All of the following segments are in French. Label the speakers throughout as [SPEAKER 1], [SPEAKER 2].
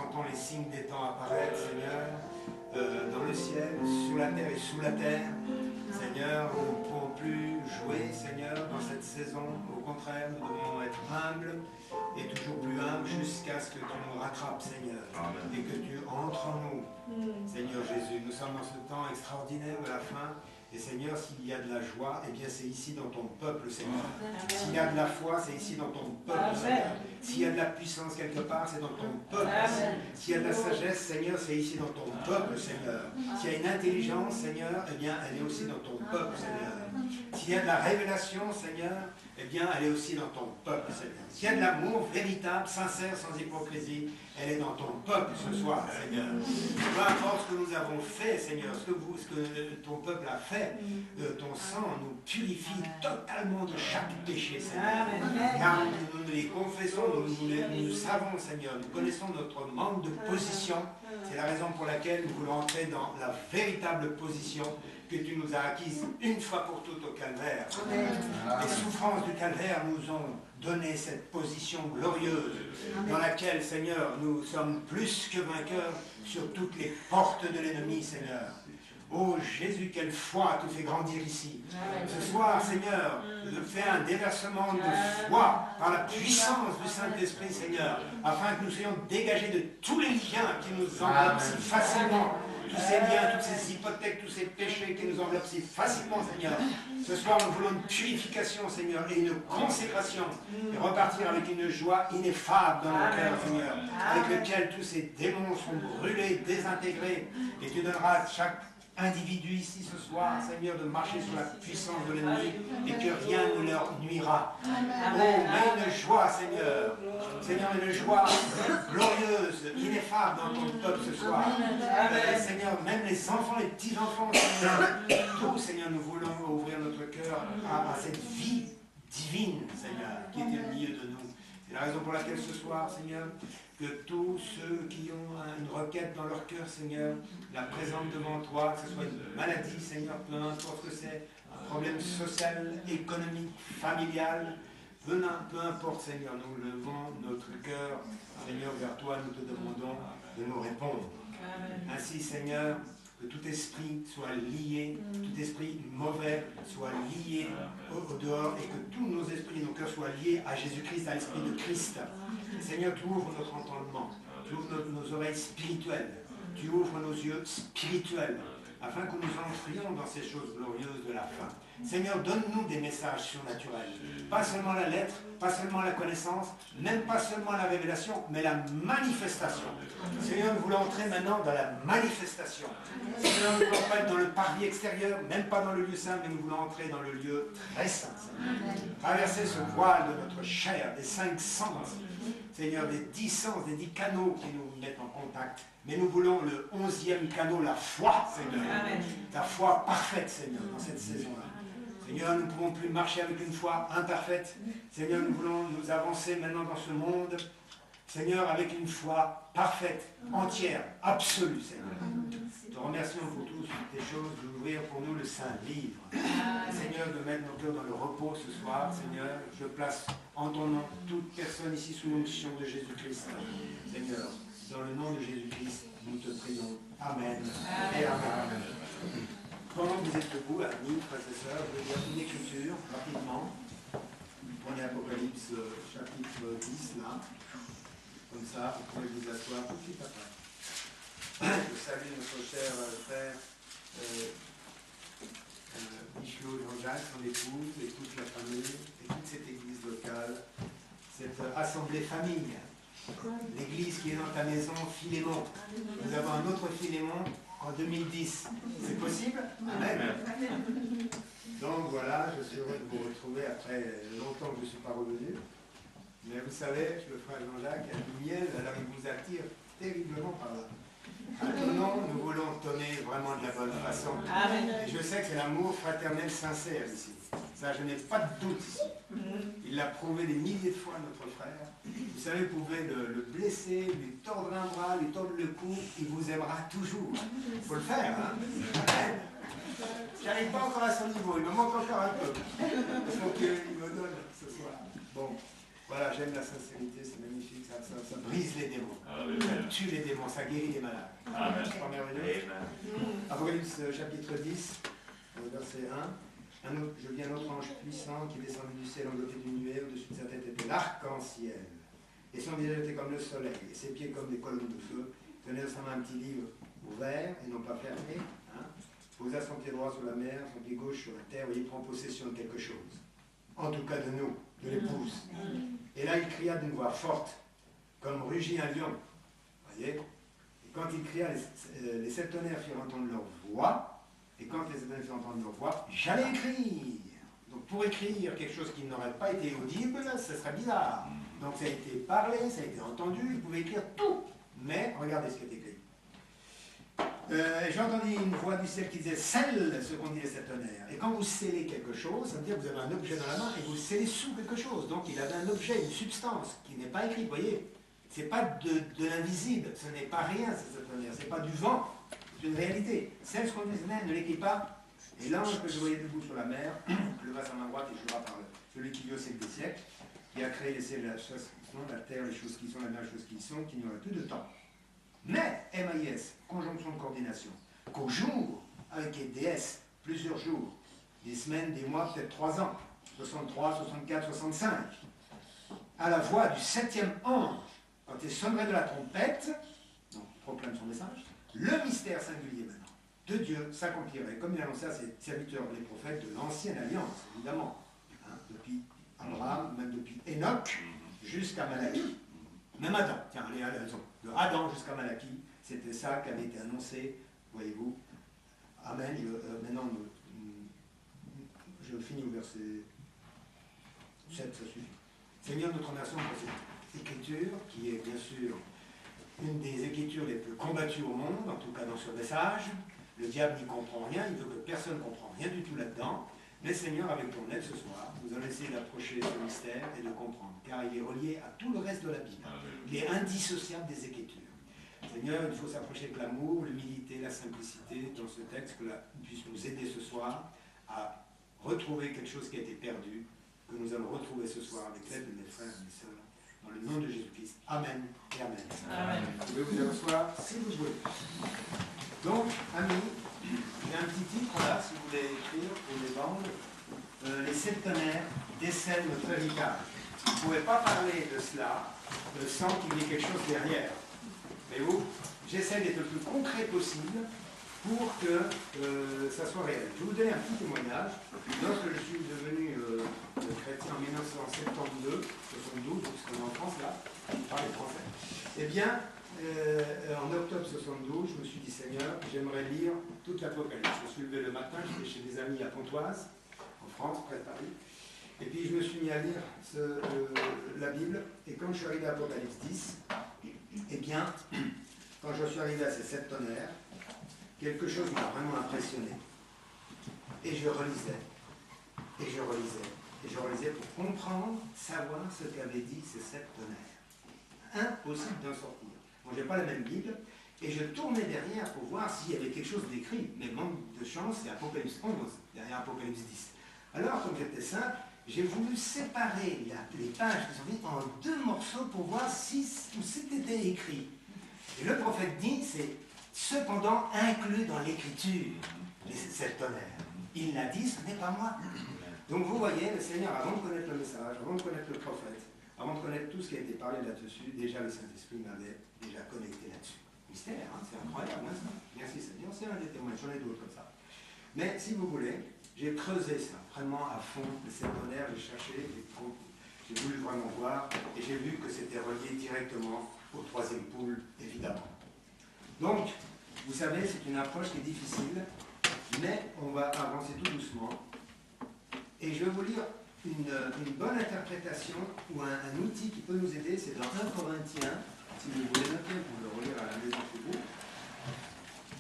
[SPEAKER 1] sentons les signes des temps apparaître, Seigneur, dans le ciel, sur la terre et sous la terre. Seigneur, nous ne pouvons plus jouer, Seigneur, dans cette saison. Au contraire, nous devons être humbles et toujours plus humbles jusqu'à ce que tu nous rattrapes, Seigneur, et que tu entres en nous, Seigneur Jésus. Nous sommes dans ce temps extraordinaire de la fin. Et Seigneur, s'il y a de la joie, eh bien c'est ici dans ton peuple, Seigneur. S'il y a de la foi, c'est ici dans ton peuple, Seigneur. S'il y a de la puissance quelque part, c'est dans ton peuple. S'il y a de la sagesse, Seigneur, c'est ici dans ton peuple, Seigneur. S'il y a une intelligence, Seigneur, eh bien elle est aussi dans ton peuple, Seigneur. S'il y a de la révélation, Seigneur, eh bien elle est aussi dans ton peuple, Seigneur. S'il y a de l'amour véritable, sincère, sans hypocrisie, elle est dans ton peuple ce soir, Seigneur. Peu importe ce que nous avons fait, Seigneur, ce que ton peuple a fait, ton sang nous purifie totalement de chaque péché, Seigneur. Car nous les confessons, nous savons, Seigneur, nous connaissons notre manque de position. C'est la raison pour laquelle nous voulons entrer dans la véritable position que tu nous as acquise une fois pour toutes au calvaire. Les souffrances du calvaire nous ont donné cette position glorieuse dans laquelle, Seigneur, nous sommes plus que vainqueurs sur toutes les portes de l'ennemi, Seigneur. Oh Jésus, quelle foi te fait grandir ici. Ce soir, Seigneur, fais un déversement de foi par la puissance du Saint-Esprit, Seigneur, afin que nous soyons dégagés de tous les liens qui nous enveloppent si facilement. Tous ces liens, toutes ces hypothèques, tous ces péchés qui nous enveloppent si facilement, Seigneur. Ce soir, nous voulons une purification, Seigneur, et une consécration, et repartir avec une joie ineffable dans nos cœurs, Seigneur, avec lequel tous ces démons seront brûlés, désintégrés, et tu donneras à chaque individu ici ce soir, Seigneur, de marcher sur la puissance de l'ennemi et que rien ne leur nuira. Oh, mais une joie, Seigneur. Seigneur, une joie glorieuse, ineffable dans ton peuple ce soir. Seigneur, même les enfants, les petits-enfants, Seigneur, tout, Seigneur, nous voulons ouvrir notre cœur à cette vie divine, Seigneur, qui est au milieu de nous. C'est la raison pour laquelle ce soir, Seigneur, que tous ceux qui ont une requête dans leur cœur, Seigneur, la présentent devant toi, que ce soit une maladie, Seigneur, peu importe ce que c'est, un problème social, économique, familial, peu importe, Seigneur, nous levons notre cœur, Seigneur, vers toi, nous te demandons de nous répondre. Ainsi, Seigneur, que tout esprit soit lié, tout esprit mauvais soit lié au dehors et que tous nos esprits, nos cœurs soient liés à Jésus-Christ, à l'Esprit de Christ. Seigneur, tu ouvres notre entendement, tu ouvres nos oreilles spirituelles, tu ouvres nos yeux spirituels, afin que nous entrions dans ces choses glorieuses de la fin. Seigneur, donne-nous des messages surnaturels. Pas seulement la lettre, pas seulement la connaissance, même pas seulement la révélation, mais la manifestation. Seigneur, nous voulons entrer maintenant dans la manifestation. Seigneur, nous ne voulons pas être dans le parvis extérieur, même pas dans le lieu saint, mais nous voulons entrer dans le lieu très saint. Traverser ce voile de notre chair, des 5 sens. Seigneur, des 10 sens, des 10 canaux qui nous mettent en contact. Mais nous voulons le 11e canot, la foi, Seigneur. Ta foi parfaite, Seigneur, dans cette saison-là. Seigneur, nous ne pouvons plus marcher avec une foi imparfaite. Seigneur, nous voulons nous avancer maintenant dans ce monde. Seigneur, avec une foi parfaite, entière, absolue, Seigneur. Te remercions pour toutes ces choses, d'ouvrir pour nous le Saint-Livre. Seigneur, de mettre nos cœurs dans le repos ce soir, Seigneur. Je place en ton nom toute personne ici sous l'onction de Jésus-Christ. Seigneur, dans le nom de Jésus-Christ, nous te prions. Amen. Et amen. Pendant que vous êtes debout, amis, frères et sœurs, je vais lire une écriture rapidement. Prenez Apocalypse chapitre 10, là. Comme ça, vous pouvez vous asseoir tout de suite après. Je salue notre cher frère Michelot Jean-Jacques, son épouse, et toute la famille, et toute cette église locale, cette assemblée famille. L'église qui est dans ta maison, Philémon. Nous avons un autre Philémon en 2010. C'est possible? Amen. Donc voilà, je suis heureux de vous retrouver après longtemps que je ne suis pas revenu. Mais vous savez, le frère Jean-Jacques a du miel, alors il vous attire terriblement par là. Maintenant, nous voulons donner vraiment de la bonne façon. Et je sais que c'est l'amour fraternel sincère ici. Ça, je n'ai pas de doute ici. Il l'a prouvé des milliers de fois, notre frère. Vous savez, vous pouvez le blesser, lui tordre un bras, lui tordre le cou, il vous aimera toujours. Il faut le faire, hein. Je n'arrive pas encore à son niveau, il me manque encore un peu. Il faut qu'il me donne ce soir. Bon. Voilà, j'aime la sincérité, c'est magnifique, ça brise les démons, ça tue les démons, ça guérit les malades. C'est pas merveilleux. Apocalypse chapitre 10, verset 1. Je vis un autre ange puissant qui descendit du ciel enveloppé d'une nuée, au-dessus de sa tête était l'arc-en-ciel. Et son visage était comme le soleil, et ses pieds comme des colonnes de feu. Il tenait dans sa main un petit livre ouvert et non pas fermé. Posa son pied droit sur la mer, son pied gauche sur la terre, et il prend possession de quelque chose. En tout cas de nous, de l'épouse. Et là il cria d'une voix forte, comme rugit un lion. Voyez? Et quand il cria, les sept tonnerres firent entendre leur voix, et quand les sept tonnerres firent entendre leur voix, j'allais écrire. Donc pour écrire quelque chose qui n'aurait pas été audible, ce serait bizarre. Donc ça a été parlé, ça a été entendu, il pouvait écrire tout. Mais regardez ce qui est écrit. J'ai entendu une voix du ciel qui disait « Scelle ce qu'on dit les sept tonnerres ». Et quand vous scellez quelque chose, ça veut dire que vous avez un objet dans la main et vous scellez sous quelque chose. Donc il avait un objet, une substance qui n'est pas écrite, vous voyez. Ce n'est pas de l'invisible, ce n'est pas rien ces sept tonnerres, ce n'est pas du vent, c'est une réalité. Scelle ce qu'on dit les sept tonnerres, ne l'écrit pas. Et l'ange que je voyais debout sur la mer leva sa main droite et jura par celui qui vit au siècle des siècles, qui a créé les ciels, la chose qui sont, la terre, les choses qui sont, la mer, les choses qui sont, qu'il n'y aurait plus de temps. Mais, MAIS, conjonction de coordination, qu'au jour, avec les DS, plusieurs jours, des semaines, des mois, peut-être 3 ans, 63, 64, 65, à la voix du 7e ange, quand il sonnerait de la trompette, donc il proclame son message, le mystère singulier maintenant de Dieu s'accomplirait, comme il annonçait à ses serviteurs, les prophètes de l'ancienne alliance, évidemment, depuis Abraham, même depuis Enoch, jusqu'à Malachie. Même Adam, tiens, allez, de Adam jusqu'à Malachie, c'était ça qui avait été annoncé, voyez-vous. Amen. Maintenant, je finis au verset 7, ça suffit. Seigneur, nous te remercions pour cette écriture, qui est bien sûr une des écritures les plus combattues au monde, en tout cas dans ce message. Le diable n'y comprend rien, il veut que personne ne comprenne rien du tout là-dedans. Mais Seigneur, avec ton aide ce soir, nous allons essayer d'approcher ce mystère et de comprendre, car il est relié à tout le reste de la Bible. Il est indissociable des Écritures. Seigneur, il faut s'approcher avec l'amour, l'humilité, la simplicité dans ce texte, que tu puisses nous aider ce soir à retrouver quelque chose qui a été perdu, que nous allons retrouver ce soir avec l'aide de mes frères et mes sœurs, dans le nom de Jésus-Christ. Amen et Amen. Amen. Vous pouvez vous asseoir si vous voulez. Donc, amis, j'ai un petit titre là, si vous voulez écrire ou les vendre. Les sept tonnerres décèlent notre héritage. Vous ne pouvez pas parler de cela sans qu'il y ait quelque chose derrière. Mais vous, j'essaie d'être le plus concret possible pour que ça soit réel. Je vais vous donner un petit témoignage. Lorsque je suis devenu chrétien en 1972, 72, puisqu'on est en France là, je parle français, eh bien, en octobre 72, je me suis dit, Seigneur, j'aimerais lire toute l'Apocalypse. Je me suis levé le matin, j'étais chez des amis à Pontoise, en France, près de Paris. Et puis je me suis mis à lire la Bible. Et quand je suis arrivé à Apocalypse 10, eh bien, quand je suis arrivé à ces 7 tonnerres, quelque chose m'a vraiment impressionné. Et je relisais. Et je relisais. Et je relisais pour comprendre, savoir ce qu'avaient dit ces 7 tonnerres. Impossible d'en sortir. Moi, je n'ai pas la même Bible, et je tournais derrière pour voir s'il y avait quelque chose d'écrit. Mais manque de chance, c'est Apocalypse 11, derrière Apocalypse 10. Alors, comme j'étais simple, j'ai voulu séparer les pages qui sont dites en 2 morceaux pour voir si c'était écrit. Et le prophète dit, c'est cependant inclus dans l'écriture, les 7 tonnerres. Il l'a dit, ce n'est pas moi. Donc vous voyez, le Seigneur, avant de connaître le message, avant de connaître le prophète, avant de connaître tout ce qui a été parlé là-dessus, déjà le Saint-Esprit m'avait déjà connecté là-dessus. Mystère, hein, c'est incroyable, hein, ça. Merci Seigneur, c'est un des témoins, j'en ai d'autres comme ça. Mais si vous voulez, j'ai creusé ça, vraiment à fond, les 7 tonnerres, j'ai cherché, j'ai voulu vraiment voir, et j'ai vu que c'était relié directement au 3e pôle, évidemment. Donc, vous savez, c'est une approche qui est difficile, mais on va avancer tout doucement. Et je vais vous lire une bonne interprétation ou un outil qui peut nous aider, c'est dans 1 Corinthiens, si vous voulez noter pour le relire à la maison chez vous.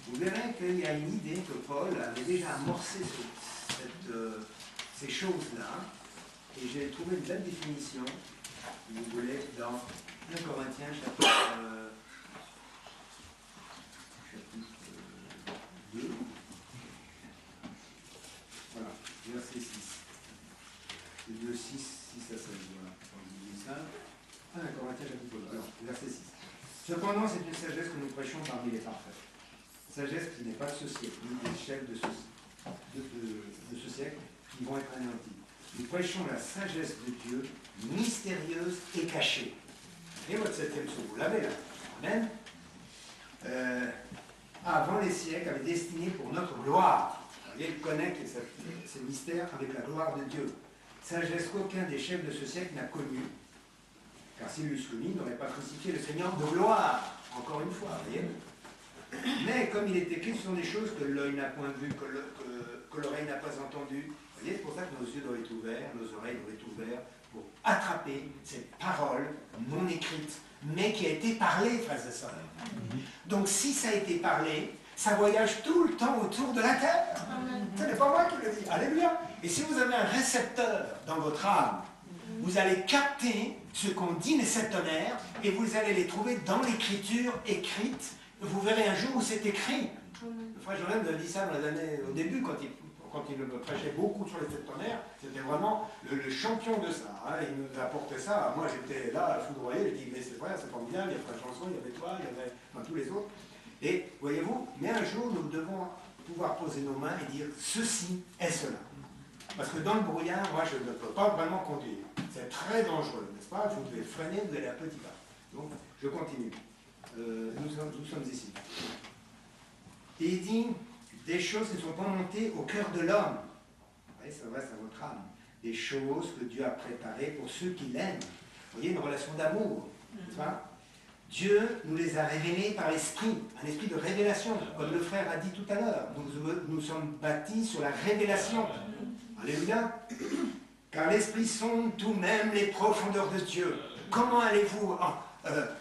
[SPEAKER 1] Vous verrez qu'il y a une idée que Paul avait déjà amorcé ces choses-là, et j'ai trouvé une belle définition, si vous voulez, dans 1 Corinthiens chapitre 2, voilà, verset 6. C'est de 6 à 7, voilà, quand je dis ça. Cependant, c'est une sagesse que nous prêchons parmi les parfaits. Sagesse qui n'est pas de ce siècle, ni des chefs de ce siècle qui vont être anéantis. Nous prêchons la sagesse de Dieu, mystérieuse et cachée. Et votre 7e psaume, vous l'avez là. Amen. Avant les siècles, avait destiné pour notre gloire. Vous voyez, il connecte ces mystères avec la gloire de Dieu. Sagesse qu'aucun des chefs de ce siècle n'a connue. Car s'il l'eût connu, il n'aurait pas crucifié le Seigneur de gloire. Encore une fois, vous voyez. Mais comme il est écrit, ce sont des choses que l'œil n'a point vues, que l'oreille n'a pas entendues. Vous voyez, c'est pour ça que nos yeux doivent être ouverts, nos oreilles doivent être ouvertes, pour attraper cette parole non écrite, mais qui a été parlée, frères et sœurs. Donc si ça a été parlé, ça voyage tout le temps autour de la terre. Ce n'est pas moi qui le dis. Alléluia. Et si vous avez un récepteur dans votre âme, vous allez capter ce qu'on dit les septonnaires et vous allez les trouver dans l'écriture écrite. Vous verrez un jour où c'est écrit. Le frère Joël nous a dit ça dans les années, au début, quand il me prêchait beaucoup sur les septonnaires, c'était vraiment le champion de ça. Hein. Il nous apportait ça. Moi, j'étais là, foudroyé. Je dis, mais c'est vrai, c'est formidable. Il y a frère Chanson, il y avait toi, il y avait tous les autres. Et voyez-vous, mais un jour, nous devons pouvoir poser nos mains et dire, ceci est cela. Parce que dans le brouillard, moi, je ne peux pas vraiment conduire. C'est très dangereux, n'est-ce pas? Vous devez freiner, vous allez à petit pas. Donc, je continue. Nous sommes ici. Et il dit des choses qui ne sont pas montées au cœur de l'homme. Vous voyez, ça reste à votre âme. Des choses que Dieu a préparées pour ceux qui l'aiment. Vous voyez, une relation d'amour. N'est-ce pas? Dieu nous les a révélées par l'esprit, un esprit de révélation. Comme le frère a dit tout à l'heure, nous sommes bâtis sur la révélation. Alléluia. Car l'esprit sonde tout même les profondeurs de Dieu. Comment allez-vous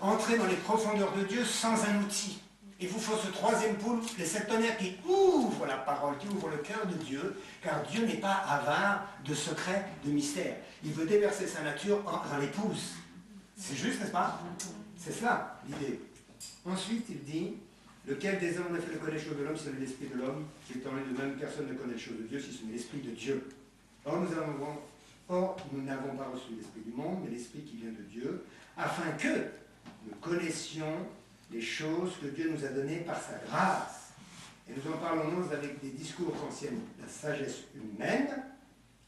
[SPEAKER 1] entrer dans les profondeurs de Dieu sans un outil? Il vous faut ce troisième pôle, les septonnaires qui ouvrent la parole, qui ouvrent le cœur de Dieu, car Dieu n'est pas avare de secrets, de mystères. Il veut déverser sa nature dans l'épouse. C'est juste, n'est-ce pas? C'est cela, l'idée. Ensuite, il dit, lequel des hommes a fait le connaître les choses de l'homme, c'est l'esprit de l'homme, qui est en lui de même, personne ne connaît les choses de Dieu, si ce n'est l'esprit de Dieu. Or, nous n'avons pas reçu l'esprit du monde, mais l'esprit qui vient de Dieu, afin que nous connaissions les choses que Dieu nous a données par sa grâce. Et nous en parlons non avec des discours anciens, la sagesse humaine,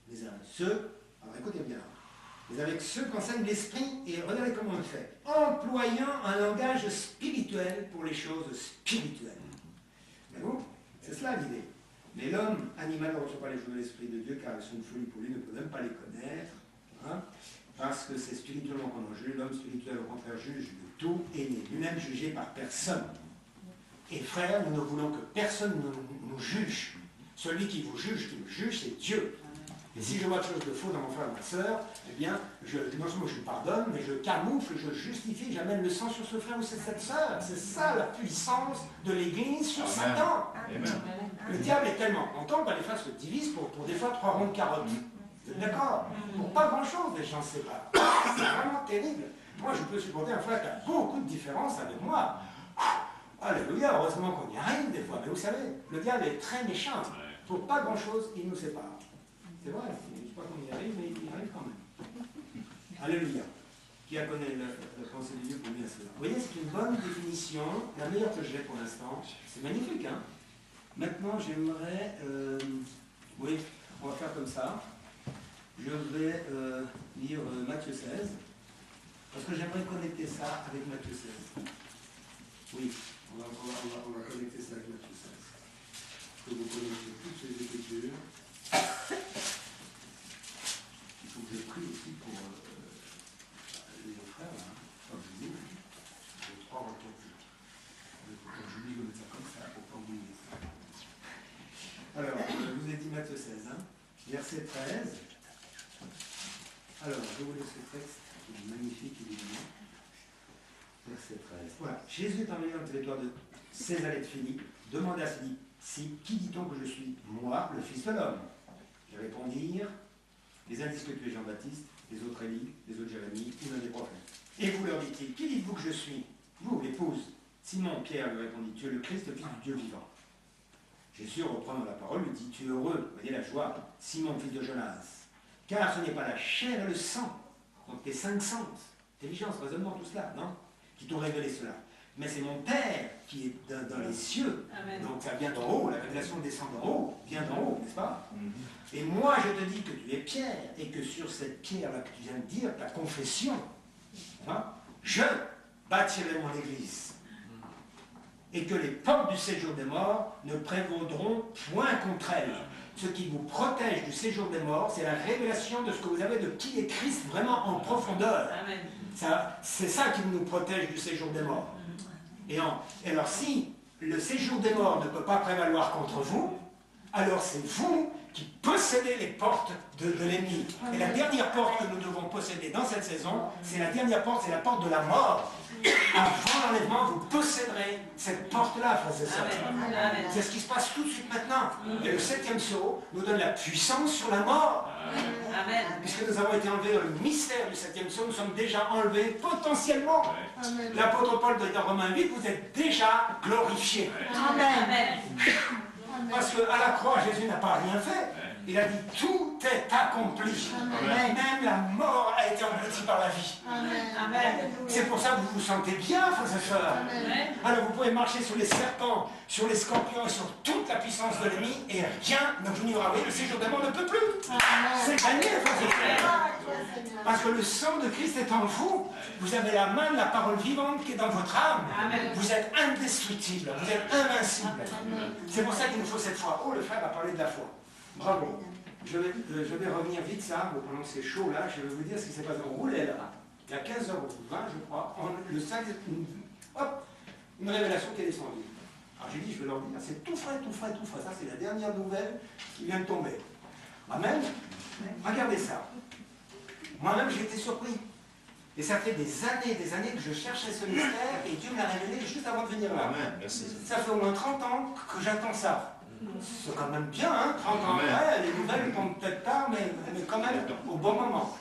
[SPEAKER 1] mais avec ceux, alors écoutez bien, mais avec ceux qu'enseigne l'esprit, et regardez comment on le fait, employant un langage spirituel pour les choses spirituelles. Mais bon, c'est cela l'idée. Mais l'homme animal ne reçoit pas les choses de l'esprit de Dieu, car elles sont une folie pour lui, ne peut même pas les connaître, hein, parce que c'est spirituellement qu'on en juge. L'homme spirituel, au contraire, juge de tout et n'est lui-même jugé par personne. Et frères, nous ne voulons que personne nous juge. Celui qui vous juge, c'est Dieu. Et si je vois quelque chose de faux dans mon frère ou ma sœur, eh bien, non seulement je pardonne, mais je camoufle, je justifie, j'amène le sang sur ce frère ou cette sœur. C'est ça la puissance de l'Église sur Satan. Amen. Le diable est tellement content que les frères se divisent pour des fois 3 ronds de carottes. Vous êtes d'accord? Pour pas grand-chose, les gens se séparent. C'est vraiment terrible. Moi, je peux supporter un frère qui a beaucoup de différences avec moi. Alléluia, heureusement qu'on y arrive des fois. Mais vous savez, le diable est très méchant. Pour pas grand-chose, il nous sépare. C'est vrai, je ne sais pas qu'on y arrive, mais il y arrive quand même. Alléluia. Qui a connu la pensée de Dieu pour bien cela. Vous voyez, c'est une bonne définition, la meilleure que j'ai pour l'instant. C'est magnifique, hein? Maintenant, j'aimerais... oui, on va faire comme ça. Je vais lire Matthieu 16, parce que j'aimerais connecter ça avec Matthieu 16. Oui, on va connecter ça avec Matthieu 16. Que vous connaissez toutes ces écritures. Il faut que je prie aussi pour les frères, là. Comme je dis, j'ai 3 retours. Je dis de mettre ça comme ça pour pas oublier ça. Alors, je vous ai dit Matthieu 16, hein, verset 13. Alors, je vous laisse ce texte, qui est magnifique, évidemment. Verset 13. Voilà. Jésus est envoyé dans le territoire de Césarée de Philippe, demanda à Philippe, qui dit-on que je suis? Moi, le Fils de l'homme. Ils répondirent, les uns disent que tu es Jean-Baptiste, les autres Élie, les autres Jérémie, ou l'un des prophètes. Et vous leur dit-il, qui dites-vous que je suis? Vous, l'épouse. Simon, Pierre lui répondit, tu es le Christ, le Fils du Dieu vivant. Jésus, reprenant la parole, lui dit, tu es heureux, voyez la joie, Simon, fils de Jonas. Car ce n'est pas la chair et le sang, donc tes 5 sens, intelligence, raisonnement, tout cela, non? qui t'ont révélé cela. Mais c'est mon Père qui est dans les cieux.
[SPEAKER 2] Amen.
[SPEAKER 1] Donc ça vient d'en haut, la révélation descend d'en haut, vient d'en haut, n'est-ce pas? Et moi je te dis que tu es Pierre, et que sur cette pierre-là que tu viens de dire, ta confession, hein, je bâtirai mon église. Et que les portes du séjour des morts ne prévaudront point contre elle. Ce qui vous protège du séjour des morts, c'est la révélation de ce que vous avez de qui est Christ vraiment en profondeur. C'est ça qui nous protège du séjour des morts. Et alors si le séjour des morts ne peut pas prévaloir contre vous, alors c'est vous qui possédez les portes de l'ennemi. Et la dernière porte que nous devons posséder dans cette saison, c'est la dernière porte, c'est la porte de la mort. Avant l'enlèvement, vous posséderez cette porte-là, frères et sœurs. C'est ce qui se passe tout de suite maintenant. Et le 7e sceau nous donne la puissance sur la mort. Amen. Puisque nous avons été enlevés dans le mystère du 7e sceau, nous sommes déjà enlevés potentiellement. L'apôtre Paul dit dans Romains 8, vous êtes déjà glorifiés. Amen. Parce qu'à la croix, Jésus n'a pas rien fait. Il a dit, tout est accompli. Amen. Même la mort a été engloutie par la vie. Amen. C'est pour ça que vous vous sentez bien, frères et sœurs. Alors vous pouvez marcher sur les serpents, sur les scorpions et sur toute la puissance de l'ennemi, et rien ne vous nuira. Le séjour des morts ne peut plus. C'est gagné, frères et sœurs. Parce que le sang de Christ est en vous. Vous avez la main de la parole vivante qui est dans votre âme. Amen. Vous êtes indestructible, vous êtes invincible. C'est pour ça qu'il nous faut cette foi. Oh, le frère a parlé de la foi. Bravo. Je vais revenir vite, ça, pendant que c'est chaud là, je vais vous dire ce qui s'est passé. On roulait là, il y a 15h20, je crois, le sac, hop, une révélation qui est descendue. Alors j'ai dit, je vais leur dire, c'est tout frais, tout frais, tout frais. Ça, c'est la dernière nouvelle qui vient de tomber. Amen. Regardez ça. Moi-même, j'ai été surpris. Et ça fait des années que je cherchais ce mystère, et Dieu me l'a révélé juste avant de venir là.
[SPEAKER 3] Amen. Merci.
[SPEAKER 1] Ça fait au moins 30 ans que j'attends ça. C'est quand même bien, hein, 30 ans après, les nouvelles tombent peut-être tard, mais quand même au bon moment.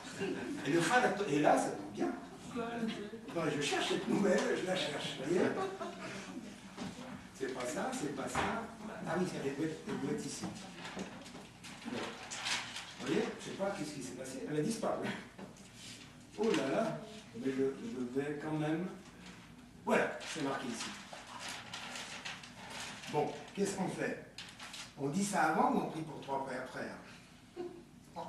[SPEAKER 1] Et le frère, et là, ça tombe bien. Non, je cherche cette nouvelle, je la cherche, vous voyez. C'est pas ça, c'est pas ça. Ah oui, elle doit être ici. Vous voyez, je sais pas qu'est-ce qui s'est passé, elle a disparu. Oh là là, mais je vais quand même... Voilà, c'est marqué ici. Bon, qu'est-ce qu'on fait? On dit ça avant ou on prie pour 3 après?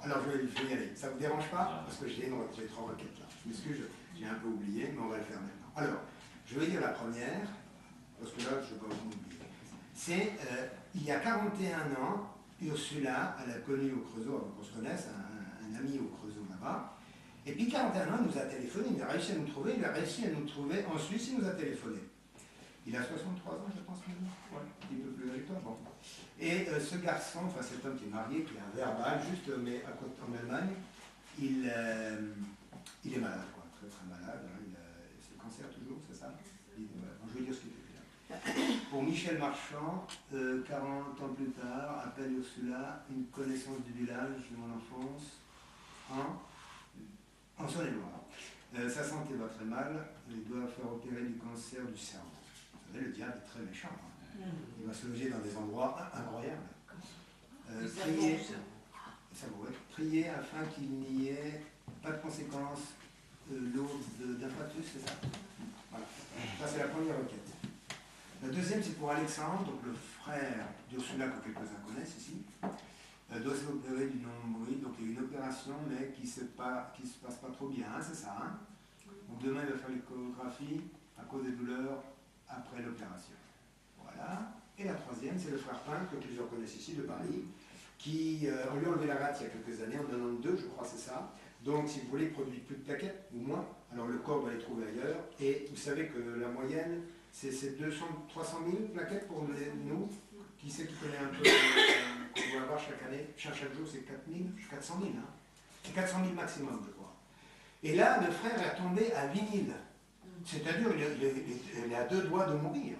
[SPEAKER 1] Alors je vais y aller. Ça ne vous dérange pas? Parce que j'ai 3 requêtes là. Je m'excuse, j'ai un peu oublié, mais on va le faire maintenant. Alors, je vais dire la première, parce que là, je ne vais pas vous oublier. C'est, il y a 41 ans, Ursula, elle a connu au Creusot, avant qu'on se connaisse, un ami au Creusot là-bas. Et puis 41 ans, il nous a téléphoné, il a réussi à nous trouver, il a réussi à nous trouver en Suisse, il nous a téléphoné. Il a 63 ans, je pense, maintenant. Ouais, un petit peu plus âgé que toi. Bon. Et ce garçon, enfin cet homme qui est marié, qui est un verbal, juste, mais à côté en Allemagne, il est malade, quoi, très très malade. Hein, c'est le cancer toujours, c'est ça? Je vais dire ce qu'il fait là. Pour Michel Marchand, 40 ans plus tard, appelle Ursula, une connaissance du village de mon enfance, en Saône-et-Loire. Sa santé va très mal, il doit faire opérer du cancer du cerveau. Vous savez, le diable est très méchant. Hein. Il va se loger dans des endroits incroyables. Prier afin qu'il n'y ait pas de conséquences lourdes d'infarctus, c'est ça? Voilà. Ça, c'est la première requête. La deuxième, c'est pour Alexandre, donc le frère d'Ursula que quelques-uns connaissent ici. Doit s'opérer du nombril, donc il y a une opération, mais qui se passe pas trop bien, hein, c'est ça. Hein? Donc demain, il va faire l'échographie à cause des douleurs après l'opération. Voilà. Et la troisième, c'est le frère Pin, que plusieurs connaissent ici, de Paris, qui, on lui a enlevé la rate il y a quelques années, en 92, je crois, c'est ça. Donc, si vous voulez, il produit plus de plaquettes, ou moins. Alors, le corps doit les trouver ailleurs. Et vous savez que la moyenne, c'est 300 000 plaquettes pour nous. Qui sait qui connaît un peu qu'on va avoir chaque année? Chaque jour, c'est 400 000. Hein. C'est 400 000 maximum, je crois. Et là, le frère est tombé à 8 000. C'est-à-dire, il est à 2 doigts de mourir.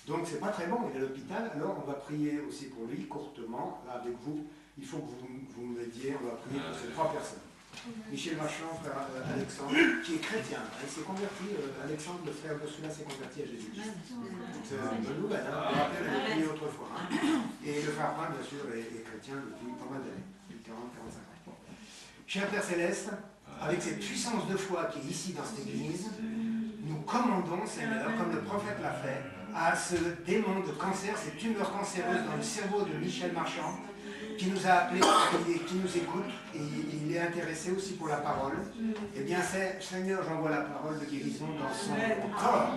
[SPEAKER 1] Donc, c'est pas très bon, il est à l'hôpital. Alors, on va prier aussi pour lui, courtement, là, avec vous. Il faut que vous me l'aidiez, on va prier pour ces 3 personnes. Michel Marchand, frère Alexandre, qui est chrétien. Il s'est converti, Alexandre, le frère de celui-là, s'est converti à Jésus-Christ. C'est une bonne nouvelle, hein. On rappelle, elle a prié autrefois. Hein. Et le frère Pain, bien sûr, est chrétien depuis pas mal d'années, depuis 40-45 ans. Cher Père Céleste, avec cette puissance de foi qui est ici dans cette église, nous commandons, Seigneur, comme le prophète l'a fait, à ce démon de cancer, cette tumeur cancéreuse dans le cerveau de Michel Marchand, qui nous a appelés et qui nous écoute, et il est intéressé aussi pour la parole. Eh bien, Seigneur, j'envoie la parole de guérison dans son corps,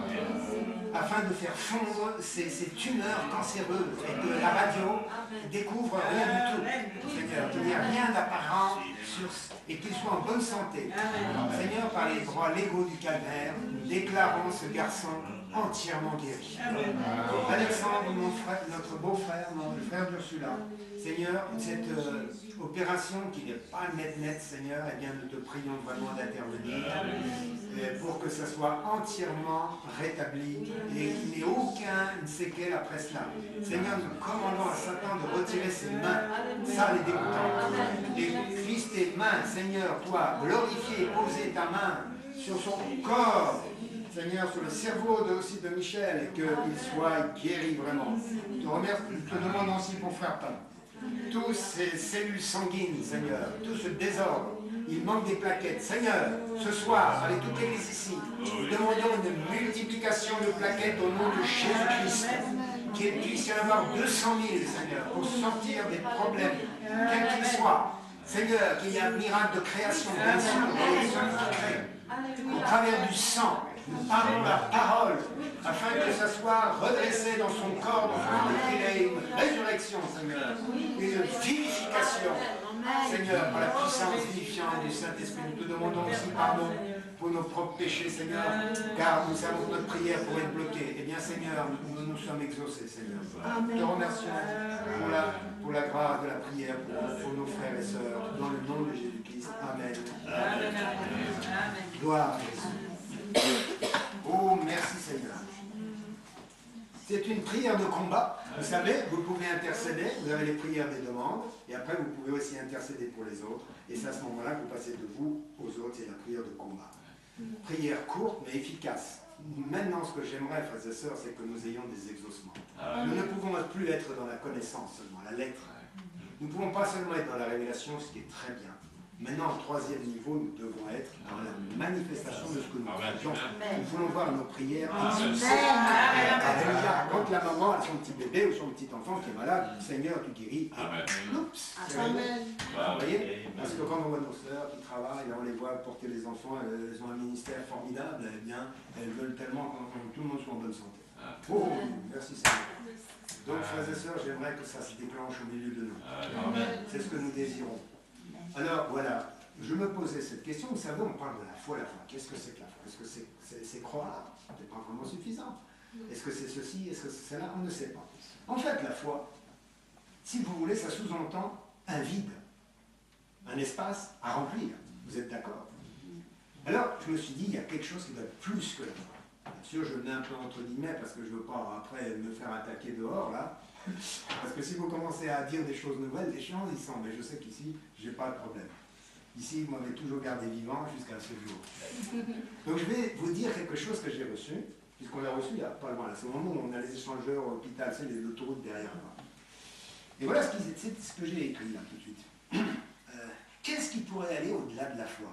[SPEAKER 1] afin de faire fondre ces tumeurs cancéreuses, et que la radio découvre rien du tout, Seigneur, qu'il n'y a rien d'apparent et qu'il soit en bonne santé. Seigneur, par les droits légaux du calvaire, nous déclarons ce garçon entièrement guéri. Alexandre, mon frère, notre beau-frère, le frère d'Ursula, Seigneur, cette opération qui n'est pas net, Seigneur, eh bien, nous te prions vraiment d'intervenir pour que ça soit entièrement rétabli et qu'il n'y ait aucune séquelle après cela. Seigneur, nous commandons à Satan de retirer ses mains, sales et dégoûtantes. Et glisse tes mains, Seigneur, toi, glorifier, poser ta main sur son corps, Seigneur, sur le cerveau aussi de Michel, et qu'il soit guéri vraiment. Je te remercie, je te demande aussi pour frère Pain. Tous ces cellules sanguines, Seigneur, tout ce désordre, il manque des plaquettes. Seigneur, ce soir, avec toute l'église ici, nous demandons une multiplication de plaquettes au nom de Jésus-Christ. Qu'il puisse y en avoir 200 000, Seigneur, pour sortir des problèmes, quels qu'ils soient. Seigneur, qu'il y ait un miracle de création, bien sûr, dans les hommes qui créent, au travers du sang. Nous parlons la parole, afin que ça soit redressé dans son corps, dans son corps, qu'il ait une résurrection, Seigneur, une vivification, Seigneur, par la puissance vivifiante du Saint-Esprit. Nous te demandons aussi pardon pour nos propres péchés, Seigneur, car nous savons que notre prière pourrait être bloquée. Eh bien, Seigneur, nous sommes exaucés, Seigneur. Nous te remercions pour la grâce de la prière pour nos frères et sœurs, dans le nom de Jésus-Christ. Amen. Gloire à Jésus. Oh, merci Seigneur. C'est une prière de combat. Vous savez, vous pouvez intercéder, vous avez les prières des demandes, et après vous pouvez aussi intercéder pour les autres. Et c'est à ce moment-là que vous passez de vous aux autres, c'est la prière de combat. Prière courte mais efficace. Maintenant, ce que j'aimerais, frères et sœurs, c'est que nous ayons des exaucements. Nous ne pouvons plus être dans la connaissance seulement, la lettre. Nous ne pouvons pas seulement être dans la révélation, ce qui est très bien. Maintenant, au troisième niveau, nous devons être dans la manifestation de ce que nous faisons. Nous voulons voir nos prières exaucées. Alléluia. Quand la maman a son petit bébé ou son petit enfant qui est malade, Seigneur, tu guéris. Oups. Vous voyez? Parce que quand on voit nos sœurs qui travaillent, on les voit porter les enfants, elles ont un ministère formidable, eh bien, elles veulent tellement que tout le monde soit en bonne santé. Oh, merci Seigneur. Donc, frères et sœurs, j'aimerais que ça se déclenche au milieu de nous. C'est ce que nous désirons. Alors voilà, je me posais cette question, vous savez, on parle de la foi. Qu'est-ce que c'est que la foi? Est-ce que c'est croire? C'est pas vraiment suffisant. Est-ce que c'est ceci? Est-ce que c'est cela? On ne sait pas. En fait, la foi, si vous voulez, ça sous-entend un vide, un espace à remplir. Vous êtes d'accord? Alors, je me suis dit, il y a quelque chose qui doit être plus que la foi. Bien sûr, je le mets un peu entre guillemets, parce que je ne veux pas après me faire attaquer dehors, là. Parce que si vous commencez à dire des choses nouvelles, des choses, ils sont. Mais je sais qu'ici, je n'ai pas de problème. Ici, vous m'avez toujours gardé vivant jusqu'à ce jour. Donc je vais vous dire quelque chose que j'ai reçu, puisqu'on l'a reçu il n'y a pas loin. C'est au moment où on a les échangeurs au hôpital, c'est l'autoroute derrière moi. Et voilà ce que j'ai écrit là tout de suite. Qu'est-ce qui pourrait aller au-delà de la foi?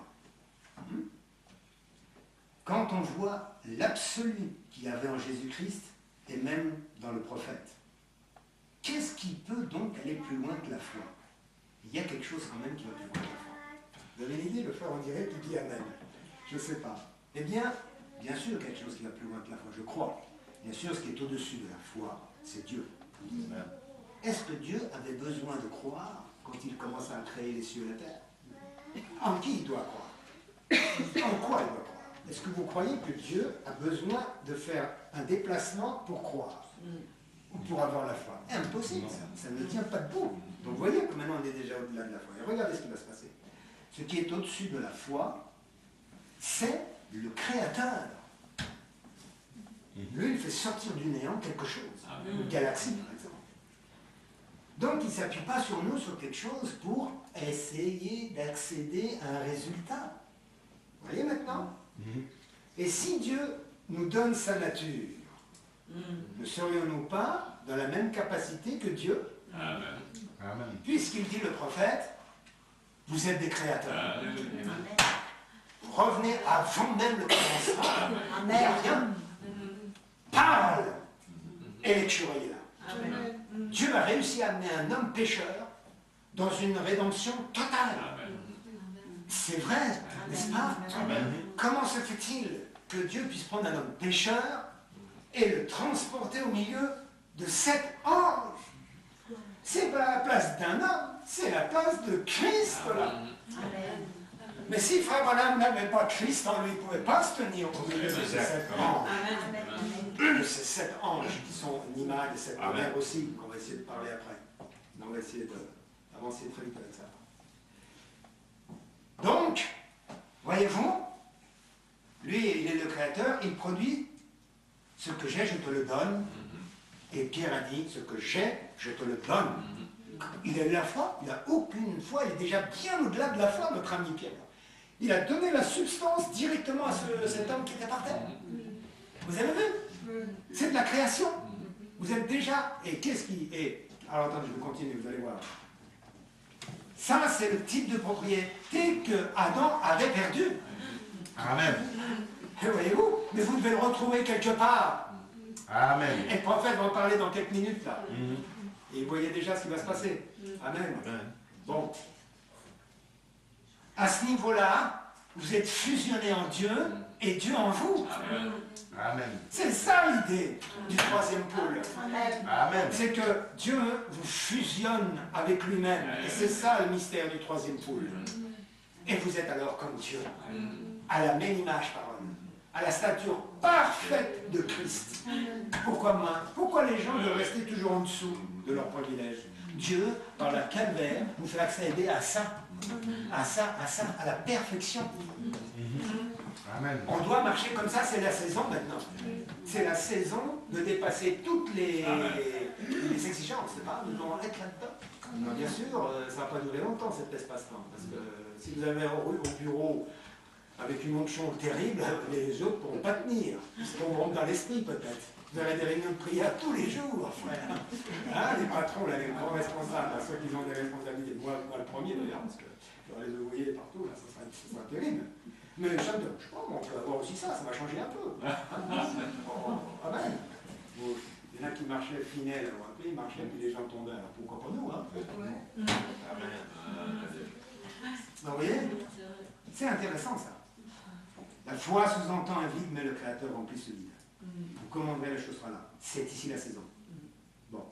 [SPEAKER 1] Quand on voit l'absolu qu'il y avait en Jésus-Christ, et même dans le prophète. Qu'est-ce qui peut donc aller plus loin que la foi? Il y a quelque chose quand même qui va plus loin que la foi. Vous avez une idée? Le frère en dirait qui dit Amen. Je ne sais pas. Eh bien sûr quelque chose qui va plus loin que la foi, je crois. Bien sûr, ce qui est au-dessus de la foi, c'est Dieu. Est-ce que Dieu avait besoin de croire quand il commença à créer les cieux et la terre? En qui il doit croire? En quoi il doit croire? Est-ce que vous croyez que Dieu a besoin de faire un déplacement pour croire? Ou pour avoir la foi? Impossible, ça ne tient pas debout. Donc vous voyez que maintenant on est déjà au-delà de la foi. Et regardez ce qui va se passer. Ce qui est au-dessus de la foi, c'est le Créateur. Lui, il fait sortir du néant quelque chose. Une galaxie, par exemple. Donc il ne s'appuie pas sur nous, sur quelque chose, pour essayer d'accéder à un résultat. Vous voyez maintenant? Et si Dieu nous donne sa nature, ne serions-nous pas dans la même capacité que Dieu? Puisqu'il dit le prophète, vous êtes des créateurs. Vous revenez avant même le commencement. Il n'y a rien. Parle. Et l'écureuil est là. Dieu a réussi à amener un homme pécheur dans une rédemption totale. C'est vrai, n'est-ce pas? Comment se fait-il que Dieu puisse prendre un homme pécheur et le transporter au milieu de 7 anges? C'est pas la place d'un homme, c'est la place de Christ là. Mais si Frère Branham n'avait pas Christ en lui, il ne pouvait pas se tenir au milieu de ces 7 anges. De ces 7 anges qui sont une image de cette manière aussi, qu'on va essayer de parler après. On va essayer d'avancer très vite avec ça. Donc, voyez-vous, lui, il est le créateur, il produit ce que j'ai, je te le donne. Et Pierre a dit, ce que j'ai, je te le donne. Il a eu la foi, il n'a aucune foi, il est déjà bien au-delà de la foi, notre ami Pierre. Il a donné la substance directement à cet homme qui était par terre. Vous avez vu? C'est de la création. Vous êtes déjà... Et qu'est-ce qui est... Alors attendez, je vais continuer, vous allez voir. Ça, c'est le type de propriété que Adam avait perdu.
[SPEAKER 2] Amen.
[SPEAKER 1] Et voyez-vous? Mais vous devez le retrouver quelque part.
[SPEAKER 2] Amen.
[SPEAKER 1] Et le prophète va en parler dans quelques minutes, là. Et vous voyez déjà ce qui va se passer. Amen. Bon. À ce niveau-là, vous êtes fusionnés en Dieu et Dieu en vous.
[SPEAKER 2] Amen.
[SPEAKER 1] C'est ça l'idée du troisième pôle.
[SPEAKER 2] Amen.
[SPEAKER 1] C'est que Dieu vous fusionne avec lui-même. Et c'est ça le mystère du troisième pôle. Et vous êtes alors comme Dieu, à la même image par homme, à la stature parfaite de Christ. Pourquoi moi? Pourquoi les gens doivent rester toujours en dessous de leurs privilèges? Dieu, par la calvaire, nous fait accéder à ça, à la perfection.
[SPEAKER 2] Amen.
[SPEAKER 1] On doit marcher comme ça, c'est la saison maintenant. C'est la saison de dépasser toutes les exigences, c'est pas? Nous devons être là-dedans. Alors bien sûr, ça ne va pas durer longtemps cet espace-temps, parce que si vous avez au bureau avec une onction terrible, les autres ne pourront pas tenir. Ils tomberont dans l'esprit peut-être. Vous avez des réunions de prière tous les jours, frère. Hein, les patrons, là, les grands responsables, ceux qui ont des responsabilités. Moi le premier d'ailleurs, parce que il y aura les ouvriers partout, là, ça sera terrible. Mais ça me dérange pas, on peut avoir aussi ça va changer un peu. Amen. Il y en a qui marchaient Finel, alors après ils marchaient, puis les gens tombaient. Alors pourquoi pas nous, hein? Vous voyez? C'est intéressant ça. La foi sous-entend un vide, mais le Créateur remplit ce vide. Vous commanderez, la chose sera là. C'est ici la saison. Bon.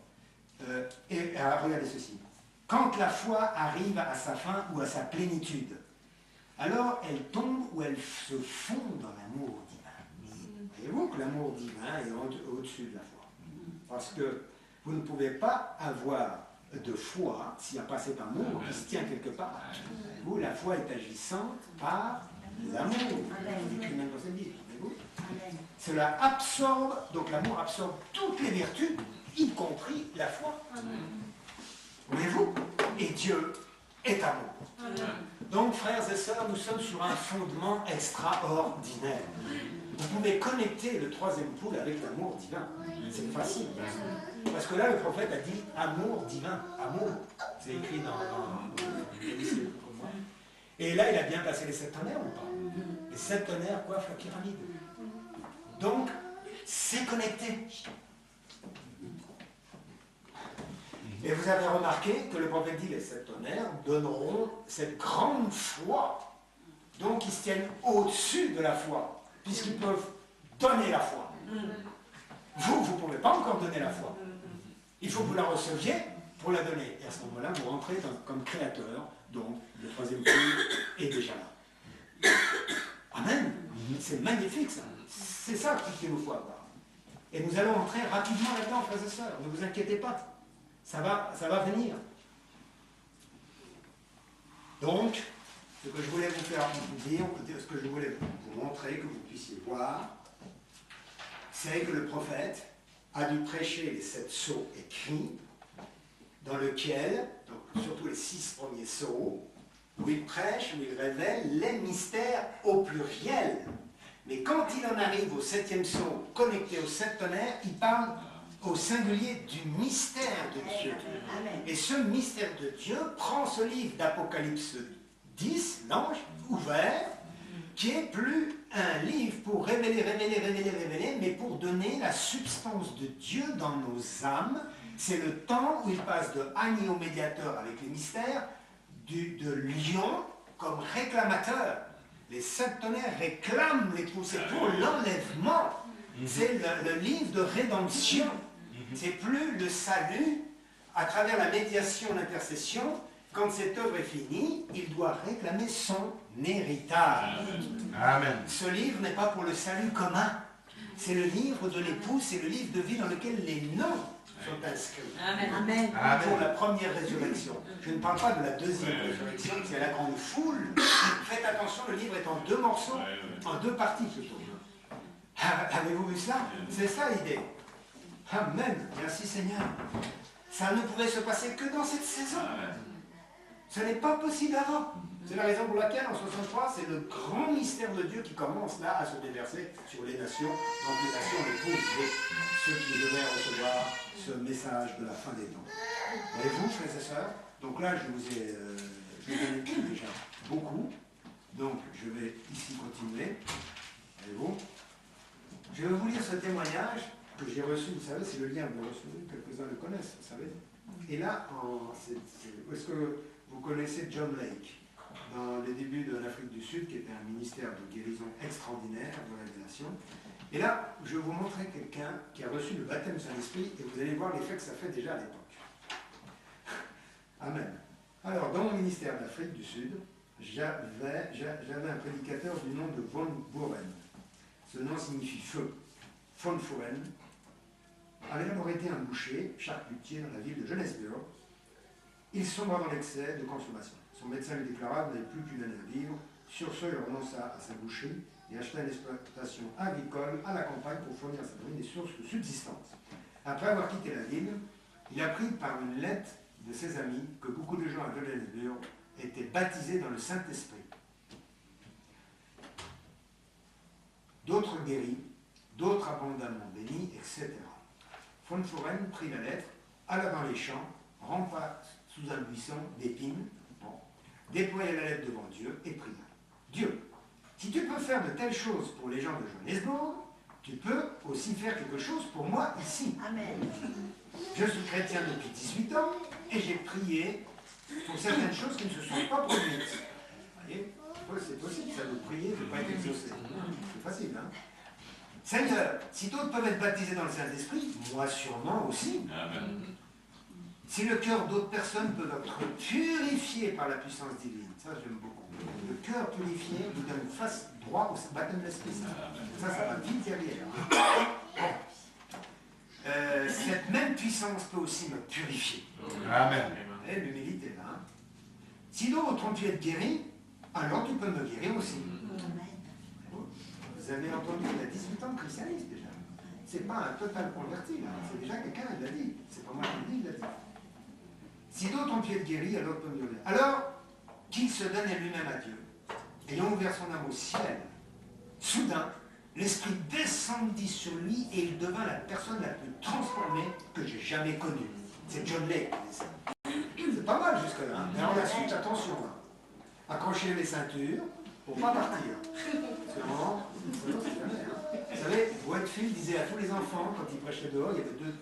[SPEAKER 1] Et regardez ceci. Quand la foi arrive à sa fin ou à sa plénitude, alors elle tombe ou elle se fond dans l'amour divin. Voyez-vous que l'amour divin est au-dessus de la foi. Parce que vous ne pouvez pas avoir de foi s'il n'y a pas cet amour qui se tient quelque part. Vous, la foi est agissante par l'amour. Écrit même dans cette Bible. Cela absorbe, donc l'amour absorbe toutes les vertus, y compris la foi. Voyez-vous? Et Dieu est amour. Donc, frères et sœurs, nous sommes sur un fondement extraordinaire. Vous pouvez connecter le troisième pôle avec l'amour divin. C'est facile. Parce que là, le prophète a dit amour divin. Amour. C'est écrit dans et là, il a bien placé les 7 tonnerres ou pas? Les 7 tonnerres coiffent la pyramide. Donc, c'est connecté. Et vous avez remarqué que le prophète dit les 7 tonnerres donneront cette grande foi. Donc, ils se tiennent au-dessus de la foi, puisqu'ils peuvent donner la foi. Vous ne pouvez pas encore donner la foi. Il faut que vous la receviez pour la donner. Et à ce moment-là, vous rentrez comme créateur, donc le troisième pôle est déjà là. Amen. C'est magnifique ça. C'est ça qu'il nous faut avoir. Et nous allons entrer rapidement là-dedans, frères et sœurs. Ne vous inquiétez pas. Ça va venir. Donc, ce que je voulais vous faire dire, ce que je voulais vous montrer, que vous puissiez voir, c'est que le prophète a dû prêcher les 7 sceaux écrits, dans lequel, donc surtout les 6 premiers sceaux, où il prêche, où il révèle les mystères au pluriel. Mais quand il en arrive au 7e sceau, connecté aux 7 tonnerres, il parle au singulier du mystère de Dieu. Et ce mystère de Dieu prend ce livre d'Apocalypse 10, l'ange ouvert, qui est plus un livre pour révéler, mais pour donner la substance de Dieu dans nos âmes. C'est le temps où il passe de agneau médiateur avec les mystères, de lion comme réclamateur. Les sept tonnerres réclament l'époux, c'est pour l'enlèvement. C'est le livre de rédemption. C'est plus le salut à travers la médiation, l'intercession. Quand cette œuvre est finie, il doit réclamer son héritage.
[SPEAKER 2] Amen.
[SPEAKER 1] Ce livre n'est pas pour le salut commun. C'est le livre de l'époux, c'est le livre de vie dans lequel les noms sont inscrits.
[SPEAKER 3] Amen.
[SPEAKER 4] Amen.
[SPEAKER 1] Pour la première résurrection. Je ne parle pas de la deuxième résurrection, qui est la grande foule. Faites attention, le livre est en deux morceaux, en deux parties plutôt. Avez-vous vu cela? C'est ça l'idée. Amen. Merci Seigneur. Ça ne pouvait se passer que dans cette saison. Ce n'est pas possible avant. C'est la raison pour laquelle, en 63, c'est le grand mystère de Dieu qui commence là à se déverser sur les nations. Donc les nations épousent ceux qui devaient recevoir ce message de la fin des temps. Voyez-vous, frères et sœurs? Donc là, je vous ai écrit déjà beaucoup. Donc, je vais ici continuer. Voyez-vous? Je vais vous lire ce témoignage que j'ai reçu. Vous savez, c'est le lien que vous avez reçu. Quelques-uns le connaissent, vous savez. Et là, est-ce que vous connaissez John Lake, dans les débuts de l'Afrique du Sud, qui était un ministère de guérison extraordinaire, de révélation. Et là, je vais vous montrer quelqu'un qui a reçu le baptême du Saint-Esprit, et vous allez voir l'effet que ça fait déjà à l'époque. Amen. Alors, dans mon ministère d'Afrique du Sud, j'avais un prédicateur du nom de Von Buren. Ce nom signifie feu. Von Buren avait d'abord été un boucher, charcutier dans la ville de Johannesburg. Il sombra dans l'excès de consommation. Son médecin lui déclara qu'il n'avait plus qu'une année à vivre. Sur ce, il renonça à sa boucherie et acheta une exploitation agricole à la campagne pour fournir à sa famille des sources de subsistance. Après avoir quitté la ville, il apprit par une lettre de ses amis que beaucoup de gens à Johannesburg étaient baptisés dans le Saint-Esprit. D'autres guéris, d'autres abondamment bénis, etc. Von Buren prit la lettre, alla dans les champs, rampa sous un buisson d'épines, déploya la lettre devant Dieu et pria. Dieu, si tu peux faire de telles choses pour les gens de Johannesburg, tu peux aussi faire quelque chose pour moi ici.
[SPEAKER 4] Amen.
[SPEAKER 1] Je suis chrétien depuis 18 ans et j'ai prié pour certaines choses qui ne se sont pas produites. Vous voyez, c'est possible, ça de prier, de ne pas être exaucé. C'est facile, hein? Seigneur, si d'autres peuvent être baptisés dans le Saint-Esprit, moi sûrement aussi.
[SPEAKER 5] Amen.
[SPEAKER 1] Si le cœur d'autres personnes peut être purifié par la puissance divine, ça j'aime beaucoup. Le cœur purifié nous donne face droit au baptême de l'Esprit. Ça va vite derrière. Cette même puissance peut aussi me purifier.
[SPEAKER 2] Amen.
[SPEAKER 1] Et l'humilité là. Hein. Si d'autres ont pu être guéris, alors tu peux me guérir aussi. Vous avez entendu, il a 18 ans de christianisme déjà. C'est pas un total converti là. C'est déjà quelqu'un qui l'a dit. C'est pas moi qui le dis, il l'a dit. Si d'autres ont pu être guéris, alors peut me donner. Alors, qu'il se donnait lui-même à Dieu, ayant ouvert son âme au ciel, soudain, l'Esprit descendit sur lui et il devint la personne la plus transformée que j'ai jamais connue. C'est John Lake qui dit ça. C'est pas mal jusque-là. Hein? Mais alors la suite, attention. Hein. Accrochez les ceintures pour ne pas partir. Parce que vraiment, c'est jamais. Hein. Vous savez, Whitefield disait à tous les enfants, quand il prêchait dehors, il y avait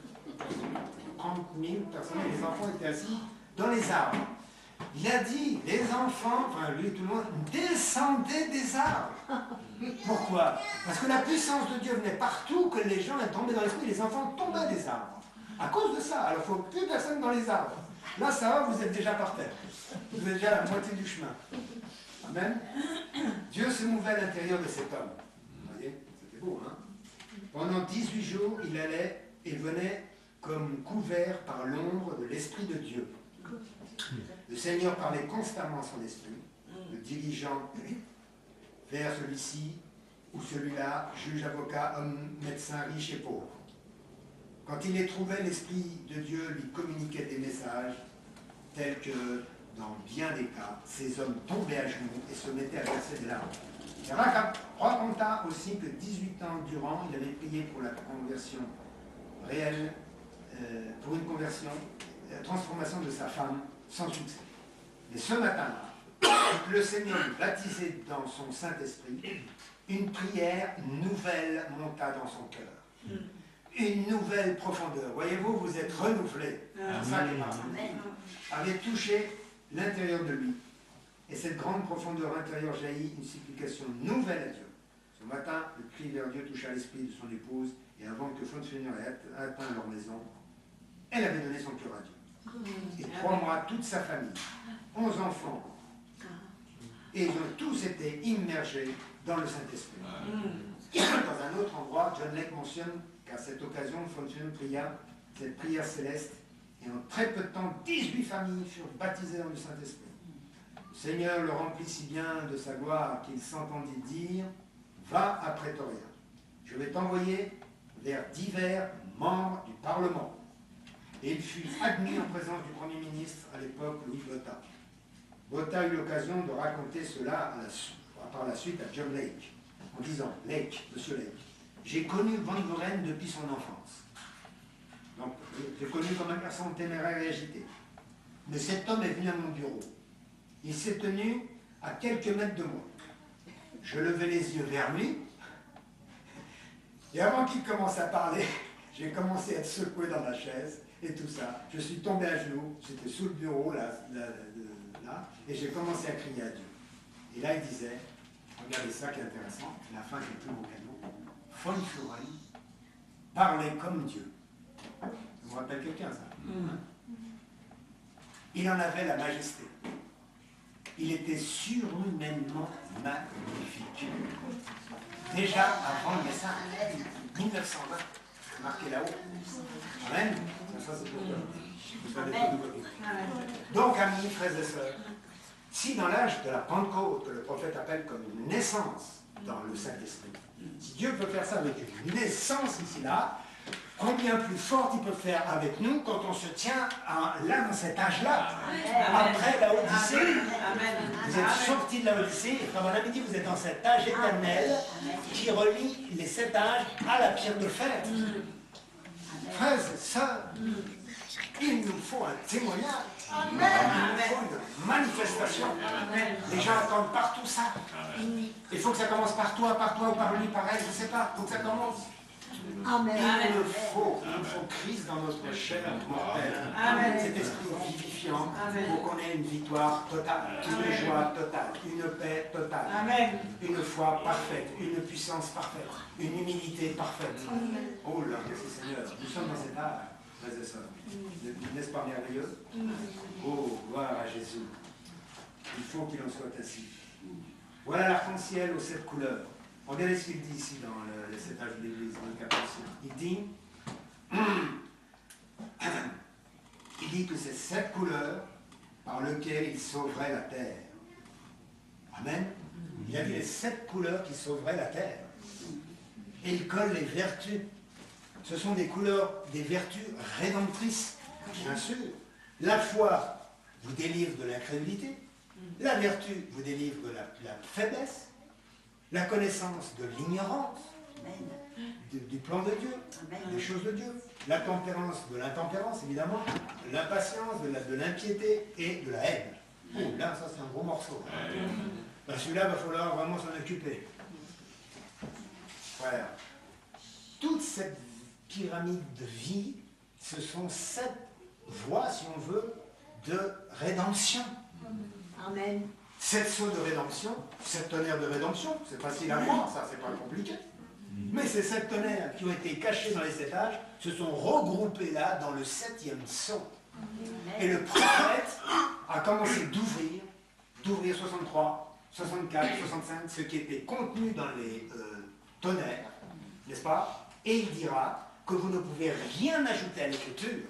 [SPEAKER 1] 30 000 personnes, et les enfants étaient assis dans les arbres. Il a dit, les enfants, enfin lui tout le monde, descendaient des arbres. Pourquoi? Parce que la puissance de Dieu venait partout, que les gens tombaient dans l'esprit, les enfants tombaient des arbres. À cause de ça, alors il ne faut plus personne dans les arbres. Là, ça va, vous êtes déjà par terre. Vous êtes déjà à la moitié du chemin. Amen. Dieu se mouvait à l'intérieur de cet homme. Vous voyez, c'était beau, hein? Pendant 18 jours, il allait et venait comme couvert par l'ombre de l'Esprit de Dieu. Le Seigneur parlait constamment à son esprit, le dirigeant vers celui-ci ou celui-là, juge, avocat, homme, médecin, riche et pauvre. Quand il les trouvait, l'Esprit de Dieu lui communiquait des messages tels que, dans bien des cas, ces hommes tombaient à genoux et se mettaient à verser des larmes. Il raconta aussi que 18 ans durant, il avait prié pour la conversion réelle, pour une conversion, la transformation de sa femme, sans succès. Mais ce matin-là, le Seigneur lui baptisait dans son Saint-Esprit, une prière nouvelle monta dans son cœur. Une nouvelle profondeur. Voyez-vous, vous êtes renouvelés. C'est ça qui est marrant. Avait touché l'intérieur de lui. Et cette grande profondeur intérieure jaillit une supplication nouvelle à Dieu. Ce matin, le cri vers Dieu toucha l'esprit de son épouse, et avant que Fontenay ait atteint leur maison, elle avait donné son cœur à Dieu. Et 3 mois, toute sa famille, 11 enfants, et ils ont tous été immergés dans le Saint-Esprit. Dans un autre endroit, John Lake mentionne qu'à cette occasion, Fontenay pria cette prière céleste, et en très peu de temps, 18 familles furent baptisées dans le Saint-Esprit. Le Seigneur le remplit si bien de sa gloire qu'il s'entendit dire « Va à Pretoria, je vais t'envoyer vers divers membres du Parlement. » Et il fut admis en présence du Premier ministre à l'époque, Louis Botha. Botha eut l'occasion de raconter cela par la suite à John Lake, en disant « Lake, monsieur Lake, j'ai connu Van Buren depuis son enfance. Donc, j'ai connu comme un garçon téméraire et agité. Mais cet homme est venu à mon bureau. Il s'est tenu à quelques mètres de moi. Je levai les yeux vers lui, et avant qu'il commence à parler, j'ai commencé à être secoué dans ma chaise, et tout ça. Je suis tombé à genoux, j'étais sous le bureau, là, et j'ai commencé à crier à Dieu. Et là, il disait, regardez ça qui est intéressant, la fin qui est plus beau cadeau, Von Furen parlait comme Dieu. Ça me rappelle quelqu'un, ça. Il en avait la majesté. Il était surhumainement magnifique. Déjà avant le message, 1920, marqué là-haut. Amen. Ça, c'est pour vous. Donc, amis, frères et sœurs, si dans l'âge de la Pentecôte, que le prophète appelle comme une naissance dans le Saint-Esprit, si Dieu peut faire ça avec une naissance ici-là, combien plus forte il peut faire avec nous quand on se tient là dans cet âge-là, après la Odyssée. Vous êtes sortis de la Odyssée, et comme on avait dit, vous êtes dans cet âge éternel qui relie les 7 âges à la pierre de fer. Frères et sœurs, il nous faut un témoignage. Il nous faut une manifestation. Les gens attendent partout ça. Il faut que ça commence par toi ou par lui, par elle, je ne sais pas. Il faut que ça commence. Amen. Il nous faut Christ dans notre chair mortelle. Cet esprit vivifiant pour qu'on ait une victoire totale, une joie totale, une paix totale, une foi parfaite, une puissance parfaite, une humilité parfaite. Oh là, merci Seigneur. Nous sommes dans cet âge, frères et sœurs. N'est-ce pas merveilleux? Oh, gloire à Jésus. Il faut qu'il en soit ainsi. Voilà l'arc-en-ciel aux 7 couleurs. Regardez ce qu'il dit ici dans les 7 âges de l'Église, dans le Capucin. Il dit que c'est 7 couleurs par lesquelles il sauverait la terre. Amen. Il a dit les 7 couleurs qui sauveraient la terre. Et il colle les vertus. Ce sont des couleurs, des vertus rédemptrices, bien sûr. La foi vous délivre de l'incrédulité. La vertu vous délivre de la faiblesse. La connaissance de l'ignorance, du plan de Dieu, des choses de Dieu. La tempérance de l'intempérance, évidemment. L'impatience, de l'impiété et de la haine. Oh, là, ça c'est un gros morceau. Ben, celui-là, il va falloir vraiment s'en occuper. Voilà. Toute cette pyramide de vie, ce sont 7 voies, si on veut, de rédemption. Amen. 7 sauts de rédemption, 7 tonnerres de rédemption, c'est facile à voir, ça, c'est pas compliqué. Mais ces 7 tonnerres qui ont été cachés dans les 7 âges se sont regroupés là dans le 7e saut. Et le prophète a commencé d'ouvrir 63, 64, 65, ce qui était contenu dans les tonnerres, n'est-ce pas? Et il dira que vous ne pouvez rien ajouter à l'écriture.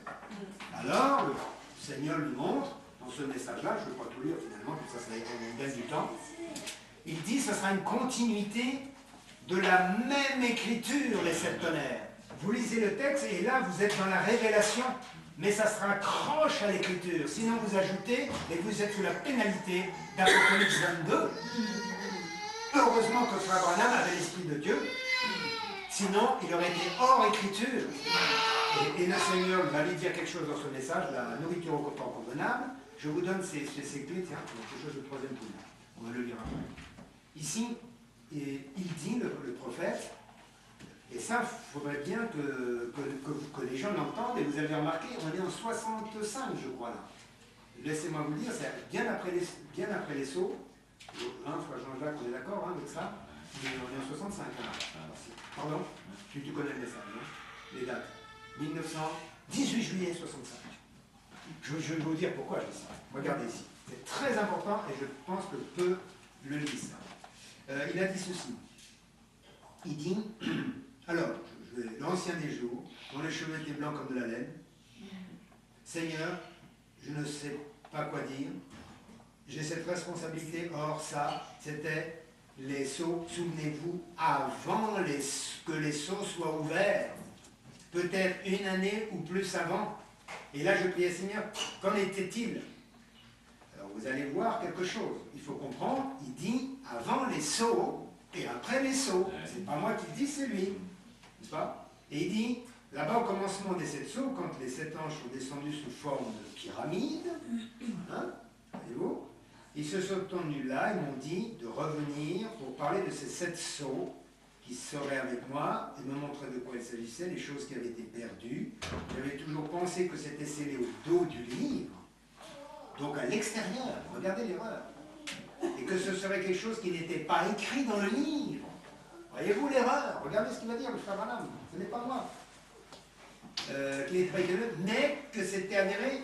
[SPEAKER 1] Alors, le Seigneur lui montre, dans ce message-là, je ne vais pas tout lire finalement, puis ça gagne du temps, il dit que ce sera une continuité de la même écriture, les 7 tonnerres. Vous lisez le texte et là vous êtes dans la révélation, mais ça se raccroche à l'écriture. Sinon vous ajoutez et vous êtes sous la pénalité d'Apocalypse 22. Heureusement que Frère Branham avait l'Esprit de Dieu, sinon il aurait été hors écriture. Et le Seigneur va lui dire quelque chose dans ce message, la nourriture au corps convenable. Je vous donne ces clés, tiens, quelque chose de troisième point. On va le lire après. Ici, il dit, le prophète, et ça, il faudrait bien que les gens l'entendent, et vous avez remarqué, on est en 65, je crois, là. Laissez-moi vous le dire, c'est bien après les sauts. Frère Jean-Jacques, on est d'accord avec ça? Mais on est en 65, là. Pardon? Tu connais le message, hein? Les dates. 18 juillet 65. Je vais vous dire pourquoi je dis ça. Regardez ici. C'est très important et je pense que peu le lisent. Il a dit ceci. Il dit, alors, l'ancien des jours, dont les cheveux étaient blancs comme de la laine, Seigneur, je ne sais pas quoi dire, j'ai cette responsabilité, or ça, c'était les sceaux, souvenez-vous, avant que les sceaux soient ouverts, peut-être une année ou plus avant. Et là, je priais, Seigneur, qu'en était-il? Alors, vous allez voir quelque chose. Il faut comprendre, il dit avant les sceaux et après les sceaux. C'est pas moi qui le dis, c'est lui. N'est-ce pas? Et il dit, là-bas, au commencement des 7 sceaux, quand les 7 anges sont descendus sous forme de pyramide, hein, voyez-vous, ils se sont tenus là, ils m'ont dit de revenir pour parler de ces 7 sceaux qui seraient avec moi et me montrer de quoi il s'agissait, les choses qui avaient été perdues. J'avais toujours pensé que c'était scellé au dos du livre, donc à l'extérieur, regardez l'erreur, et que ce serait quelque chose qui n'était pas écrit dans le livre. Voyez-vous l'erreur? Regardez ce qu'il va dire le frère Branham, ce n'est pas moi. Qu'il n'était pas écrit, mais que c'était avéré.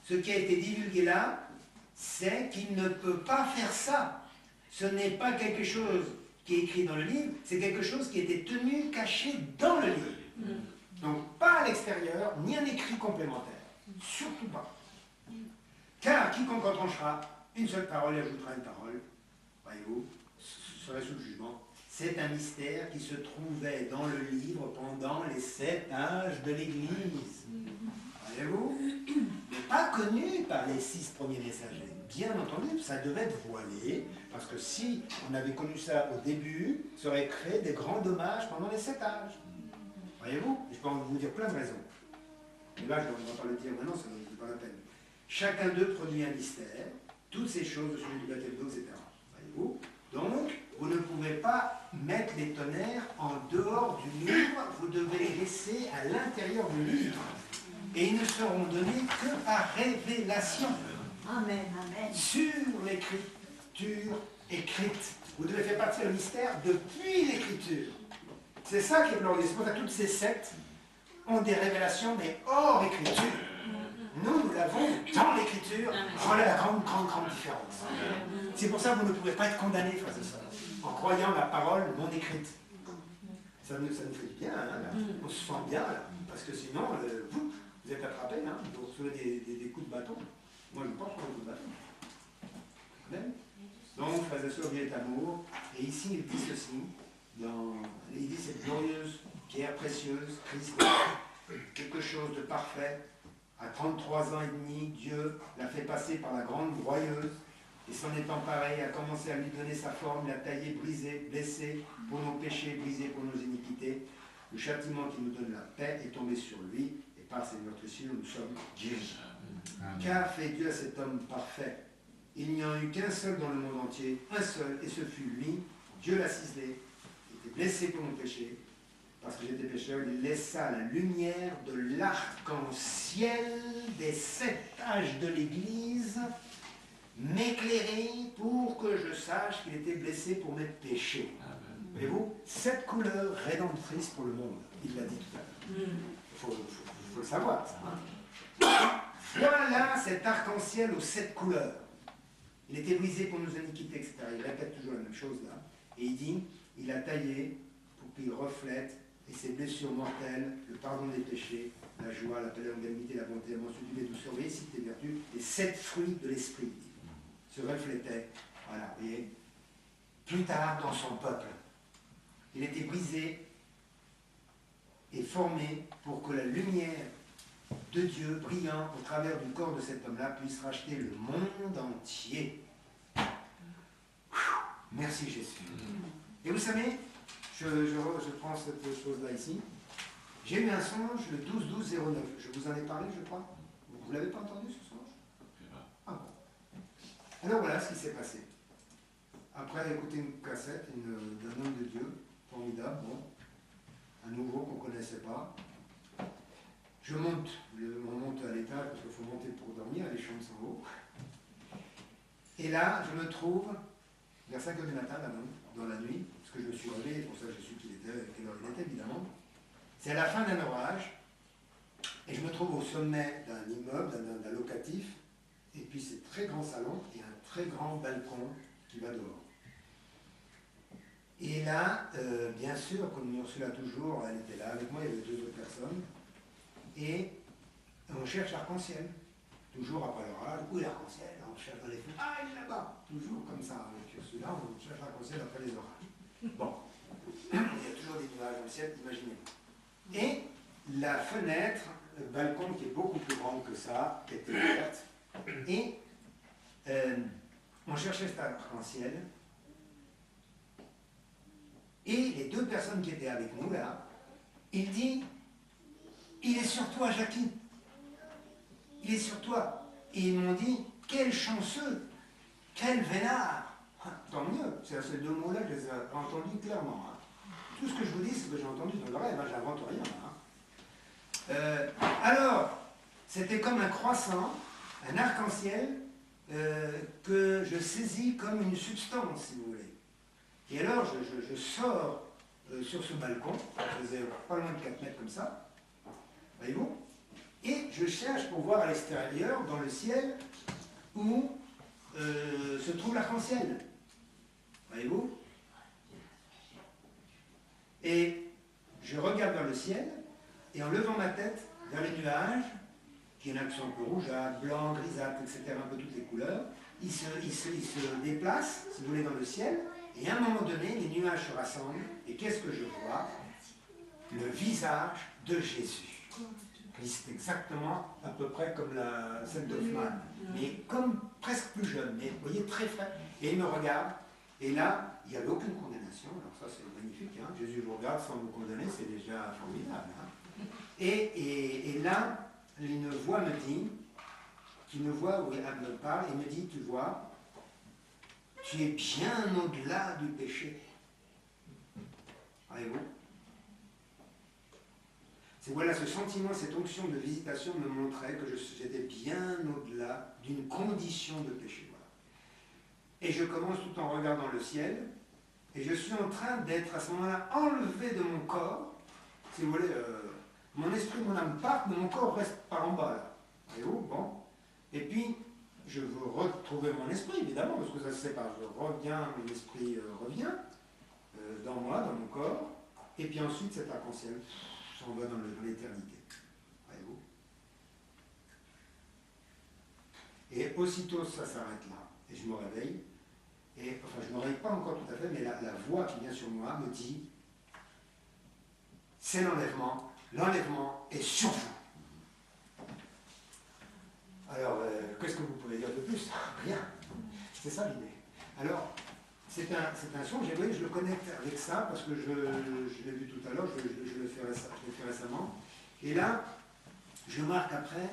[SPEAKER 1] Ce qui a été divulgué là, c'est qu'il ne peut pas faire ça. Ce n'est pas quelque chose qui est écrit dans le livre, c'est quelque chose qui était tenu, caché dans le livre. Donc pas à l'extérieur, ni un écrit complémentaire. Surtout pas. Car quiconque retranchera une seule parole et ajoutera une parole, voyez-vous, serait sous le jugement. C'est un mystère qui se trouvait dans le livre pendant les 7 âges de l'Église. Voyez-vous, mais pas connu par les 6 premiers messagers. Bien entendu, ça devait être voilé, parce que si on avait connu ça au début, ça aurait créé des grands dommages pendant les 7 âges. Voyez-vous, je peux vous dire plein de raisons. Mais là, je ne vais pas le dire maintenant, ça n'est pas la peine. Chacun d'eux produit un mystère, toutes ces choses, celui du baptême d'eau, etc. Voyez-vous, donc, vous ne pouvez pas mettre les tonnerres en dehors du livre, vous devez les laisser à l'intérieur du livre. Et ils ne seront donnés que par révélation.
[SPEAKER 3] Amen, amen.
[SPEAKER 1] Sur l'écriture écrite. Vous devez faire partir le mystère depuis l'écriture. C'est ça qui est glorieux. C'est pour ça que toutes ces sectes ont des révélations, mais hors écriture. Nous l'avons dans l'écriture. Voilà la grande différence. C'est pour ça que vous ne pouvez pas être condamné, frères et sœurs, en croyant la parole non écrite. Ça nous fait du bien, hein, là. On se sent bien, là, parce que sinon, vous êtes attrapé, hein, vous recevez des coups de bâton. Moi, je ne pense pas aux coups de bâton. Amen. Donc, frères et sœurs, Dieu est amour. Et ici, il dit ceci, il dit cette glorieuse pierre précieuse, Christ, quelque chose de parfait. À 33 ans et demi, Dieu l'a fait passer par la grande broyeuse, et s'en étant pareil, a commencé à lui donner sa forme, l'a taillé, brisé, blessé pour nos péchés, brisé pour nos iniquités. Le châtiment qui nous donne la paix est tombé sur lui, et par ses meurtrissures, nous sommes guéris. Qu'a fait Dieu à cet homme parfait? Il n'y en eut qu'un seul dans le monde entier, un seul, et ce fut lui. Dieu l'a ciselé, il était blessé pour nos péchés, parce que j'étais pécheur, il laissa la lumière de l'arc-en-ciel des 7 âges de l'Église m'éclairer pour que je sache qu'il était blessé pour mes péchés. Voyez-vous, 7 couleurs rédemptrices pour le monde, il l'a dit tout à l'heure. Il faut le savoir, ça. Voilà cet arc-en-ciel aux 7 couleurs. Il était brisé pour nos iniquités, etc. Il répète toujours la même chose là. Et il dit, il a taillé pour qu'il reflète, et ses blessures mortelles, le pardon des péchés, la joie, la paix, l'amitié, la bonté, la mansuétude, les douceurs, les réussites, les vertus, les 7 fruits de l'esprit se reflétaient, voilà, vous voyez, plus tard dans son peuple. Il était brisé et formé pour que la lumière de Dieu, brillant au travers du corps de cet homme-là, puisse racheter le monde entier. Merci Jésus. Et vous savez, je prends cette chose-là ici. J'ai eu un songe le 12-12-09. Je vous en ai parlé, je crois. Vous ne l'avez pas entendu ce songe? Alors voilà ce qui s'est passé. Après écouter une cassette d'un homme de Dieu, formidable, bon, un nouveau qu'on ne connaissait pas. On monte à l'étage parce qu'il faut monter pour dormir, les chambres sont haut. Et là, je me trouve vers 5 h du matin, dans la nuit, parce que je me suis réveillé, c'est pour ça que je suis quelle heure il était, évidemment. C'est à la fin d'un orage, et je me trouve au sommet d'un immeuble, d'un locatif, et puis c'est très grand salon et un très grand balcon qui va dehors. Et là, bien sûr, comme Ursula toujours, elle était là avec moi, il y avait 2 autres personnes, et on cherche l'arc-en-ciel. Toujours après l'orage, où est l'arc-en-ciel? On cherche dans les feux, ah, il est là-bas. Toujours comme ça, avec Ursula, on cherche l'arc-en-ciel après les orages. Bon, il y a toujours des nuages dans le ciel, imaginez-vous. Et la fenêtre, le balcon qui est beaucoup plus grand que ça, qui était ouverte, et on cherchait cet arc-en-ciel, et les 2 personnes qui étaient avec nous là, il dit, il est sur toi, Jackie. Il est sur toi. Et ils m'ont dit, quel chanceux, quel vénard. Tant mieux, c'est ces 2 mots-là que je les ai entendus clairement. Tout ce que je vous dis, c'est ce que j'ai entendu dans le rêve, j'invente rien. Alors, c'était comme un croissant, un arc-en-ciel, que je saisis comme une substance, si vous voulez. Et alors, je sors sur ce balcon, je faisais pas loin de 4 mètres comme ça, voyez-vous, et je cherche pour voir à l'extérieur, dans le ciel, où se trouve l'arc-en-ciel. Voyez-vous? Et je regarde vers le ciel, et en levant ma tête vers les nuages, qui ont un accent un peu rougeâtre, blanc, grisâtre, etc., un peu toutes les couleurs, ils se déplacent, si vous voulez, dans le ciel, et à un moment donné, les nuages se rassemblent, et qu'est-ce que je vois? Le visage de Jésus. Christ, exactement, à peu près comme celle d'Hoffmann, mais comme presque plus jeune, mais vous voyez, très frais. Et il me regarde, et là, il n'y avait aucune condamnation, alors ça c'est magnifique, hein. Jésus vous regarde sans vous condamner, c'est déjà formidable. Hein. Et là, une voix me dit, elle me parle, et me dit, tu vois, tu es bien au-delà du péché. Voyez-vous? Voilà, ce sentiment, cette onction de visitation me montrait que j'étais bien au-delà d'une condition de péché. Voilà. Et je commence tout en regardant le ciel, et je suis en train d'être à ce moment-là enlevé de mon corps. Si vous voulez, mon esprit, mon âme part, mais mon corps reste par en bas là. Voyez-vous? Bon. Et puis, je veux retrouver mon esprit, évidemment, parce que ça se sépare. Mon esprit revient dans moi, dans mon corps, et puis ensuite cet arc-en-ciel s'en va dans l'éternité. Voyez-vous? Et aussitôt ça s'arrête là, et je me réveille, et enfin je ne me réveille pas encore tout à fait, mais la voix qui vient sur moi me dit, c'est l'enlèvement est sur vous. Alors, qu'est-ce que vous pouvez dire de plus? Rien. C'est ça l'idée. Alors, c'est un son, je le connecte avec ça, parce que je l'ai vu tout à l'heure, je l'ai fait récemment. Et là, je marque après,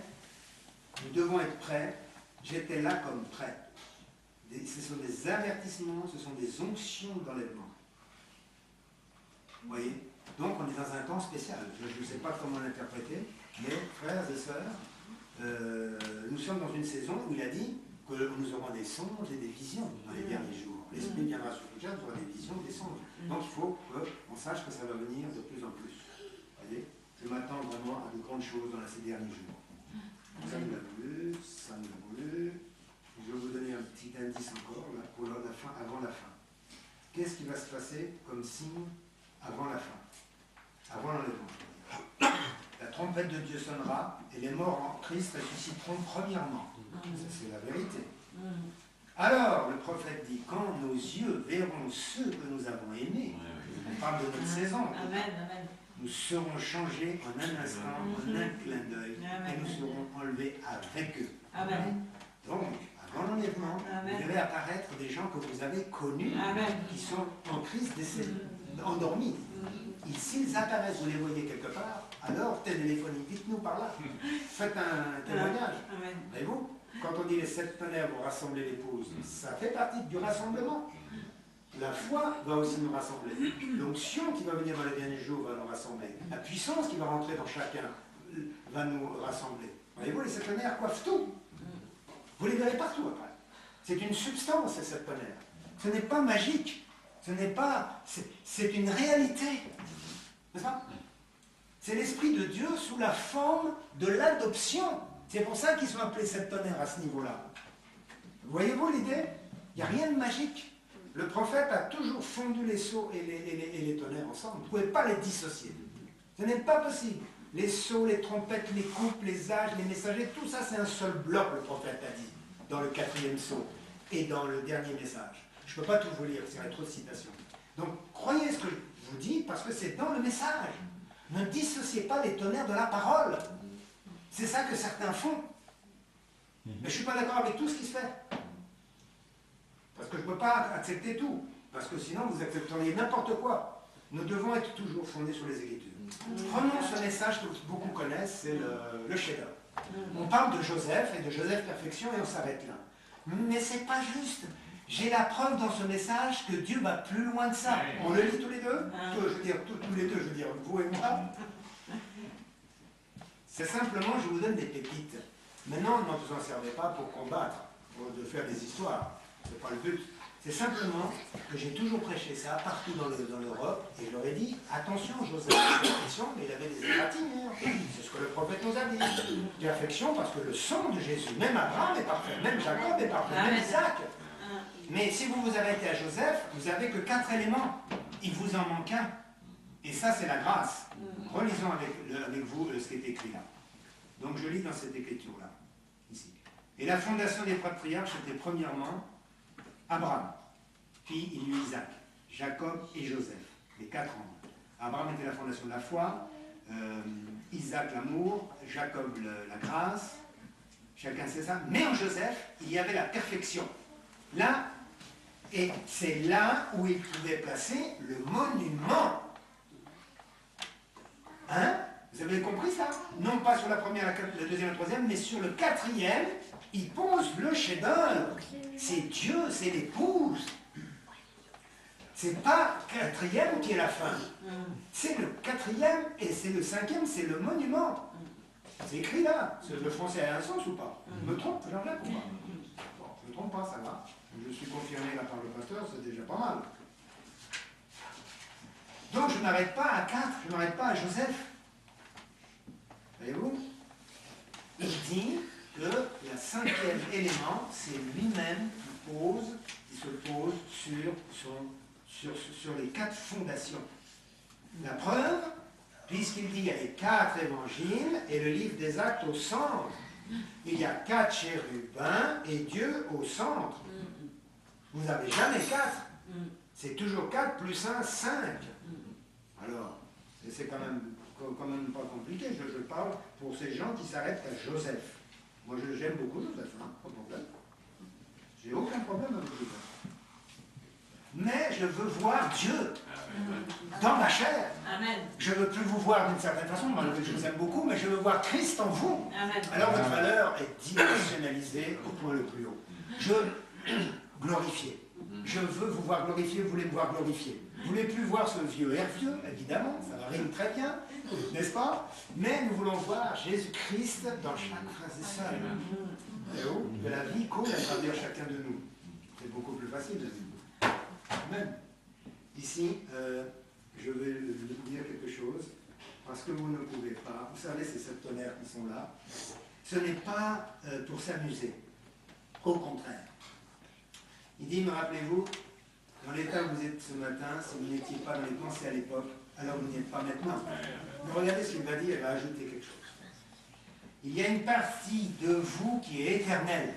[SPEAKER 1] nous devons être prêts, j'étais là comme prêt. Ce sont des avertissements, ce sont des onctions d'enlèvement. Vous voyez? Donc on est dans un temps spécial. Je ne sais pas comment l'interpréter, mais frères et sœurs, nous sommes dans une saison où il a dit que nous aurons des songes et des visions dans les derniers jours. L'Esprit viendra sur tout ça, nous aurons des visions, des songes. Donc il faut qu'on sache que ça va venir de plus en plus. Vous voyez? Je m'attends vraiment à de grandes choses dans ces derniers jours. Ça nous l'a voulu, ça nous l'a voulu. Je vais vous donner un petit indice encore là, pour la fin, avant la fin. Qu'est-ce qui va se passer comme signe avant la fin? Avant l'enlèvement. La trompette de Dieu sonnera et les morts en Christ ressusciteront premièrement. Ça, c'est la vérité. Alors, le prophète dit, quand nos yeux verront ceux que nous avons aimés, on parle de notre saison, nous serons changés en un instant, en un clin d'œil, et nous serons enlevés avec eux.
[SPEAKER 3] Amen.
[SPEAKER 1] Donc, avant l'enlèvement, vous verrez apparaître des gens que vous avez connus, qui sont en Christ décédés, endormis. Et s'ils apparaissent, vous les voyez quelque part, alors téléphonique, dites-nous par là. Faites un témoignage. Voyez-vous? quand on dit les 7 tonnerres vont rassembler l'épouse, ça fait partie du rassemblement. La foi va aussi nous rassembler. L'onction qui va venir dans les derniers jours va nous rassembler. La puissance qui va rentrer dans chacun va nous rassembler. Voyez-vous, les 7 tonnerres coiffent tout. Vous les verrez partout après. C'est une substance, ces 7 tonnerres. Ce n'est pas magique. Ce n'est pas... C'est une réalité. N'est-ce pas? C'est l'Esprit de Dieu sous la forme de l'adoption. C'est pour ça qu'ils sont appelés 7 tonnerres à ce niveau-là. Voyez-vous l'idée? Il n'y a rien de magique. Le prophète a toujours fondu les sceaux et les tonnerres ensemble. Vous ne pouvez pas les dissocier. Ce n'est pas possible. Les sceaux, les trompettes, les coupes, les âges, les messagers, tout ça c'est un seul bloc, le prophète a dit, dans le 4e sceau et dans le dernier message. Je ne peux pas tout vous lire, c'est trop de citations. Donc croyez ce que je vous dis parce que c'est dans le message. Ne dissociez pas les tonnerres de la parole. C'est ça que certains font. Mais je ne suis pas d'accord avec tout ce qui se fait. Parce que je ne peux pas accepter tout. Parce que sinon, vous accepteriez n'importe quoi. Nous devons être toujours fondés sur les Écritures. Prenons ce message que beaucoup connaissent, c'est le chef-d'œuvre. On parle de Joseph et de Joseph perfection et on s'arrête là. Mais ce n'est pas juste. J'ai la preuve dans ce message que Dieu va plus loin que ça. On le lit tous les deux? Je veux dire, tous les deux, je veux dire, vous et moi. C'est simplement, je vous donne des pépites. Maintenant, ne vous en servez pas pour combattre, pour de faire des histoires. Ce n'est pas le but. C'est simplement que j'ai toujours prêché ça partout dans l'Europe et je leur ai dit, attention, Joseph, perfection, mais il avait des égratignures. C'est ce que le prophète nous a dit. Perfection parce que le sang de Jésus, même Abraham est parfait, même Jacob est parfait, même Isaac. Mais si vous vous arrêtez à Joseph, vous n'avez que 4 éléments. Il vous en manque un. Et ça, c'est la grâce. Relisons avec vous ce qui est écrit là. Donc je lis dans cette écriture-là, ici. Et la fondation des patriarches était premièrement Abraham, puis il y eut Isaac, Jacob et Joseph, les 4 ans. Abraham était la fondation de la foi, Isaac l'amour, Jacob la grâce, chacun sait ça. Mais en Joseph, il y avait la perfection. Là, et c'est là où il pouvait placer le monument. Hein? Vous avez compris ça? Non pas sur la première, la deuxième, la troisième, mais sur le 4e, il pose le chef-d'œuvre. C'est Dieu, c'est l'épouse. C'est pas 4e qui est la fin. C'est le 4e et c'est le 5e, c'est le monument. C'est écrit là. Le français a un sens ou pas? Je me trompe, Jean-Jacques ou pas? Bon, je ne me trompe pas, ça va. Je suis confirmé là par le pasteur, c'est déjà pas mal. Donc je ne m'arrête pas à 4, je ne m'arrête pas à Joseph. Voyez-vous? Il dit que le 5e élément, c'est lui-même qui se pose sur les 4 fondations. La preuve, puisqu'il dit qu'il y a les 4 évangiles et le livre des Actes au centre. Il y a 4 chérubins et Dieu au centre. Vous n'avez jamais 4. C'est toujours 4 plus 1, 5. Alors, c'est quand même pas compliqué. Je parle pour ces gens qui s'arrêtent à Joseph. Moi, j'aime beaucoup Joseph, hein, pas de problème. J'ai aucun problème avec Joseph. Mais je veux voir Dieu dans ma chair. Amen. Je ne veux plus vous voir d'une certaine façon, moi je vous aime beaucoup, mais je veux voir Christ en vous. Amen. Alors votre valeur est dimensionnalisée au point le plus haut. Je glorifier. Je veux vous voir glorifier, vous voulez me voir glorifier. Vous ne voulez plus voir ce vieux Hervieux, évidemment, ça va rime très bien, n'est-ce pas? Mais nous voulons voir Jésus-Christ dans chaque frère et sœur. Et où que la vie coule à travers chacun de nous. C'est beaucoup plus facile de vivre. Amen. Ici, je vais vous dire quelque chose, parce que vous ne pouvez pas. Vous savez, ces 7 tonnerres qui sont là, ce n'est pas pour s'amuser. Au contraire. Il dit, me rappelez-vous, dans l'état où vous êtes ce matin, si vous n'étiez pas dans les pensées à l'époque, alors vous n'y êtes pas maintenant. Mais regardez ce qu'il va dire, il va ajouter quelque chose. Il y a une partie de vous qui est éternelle.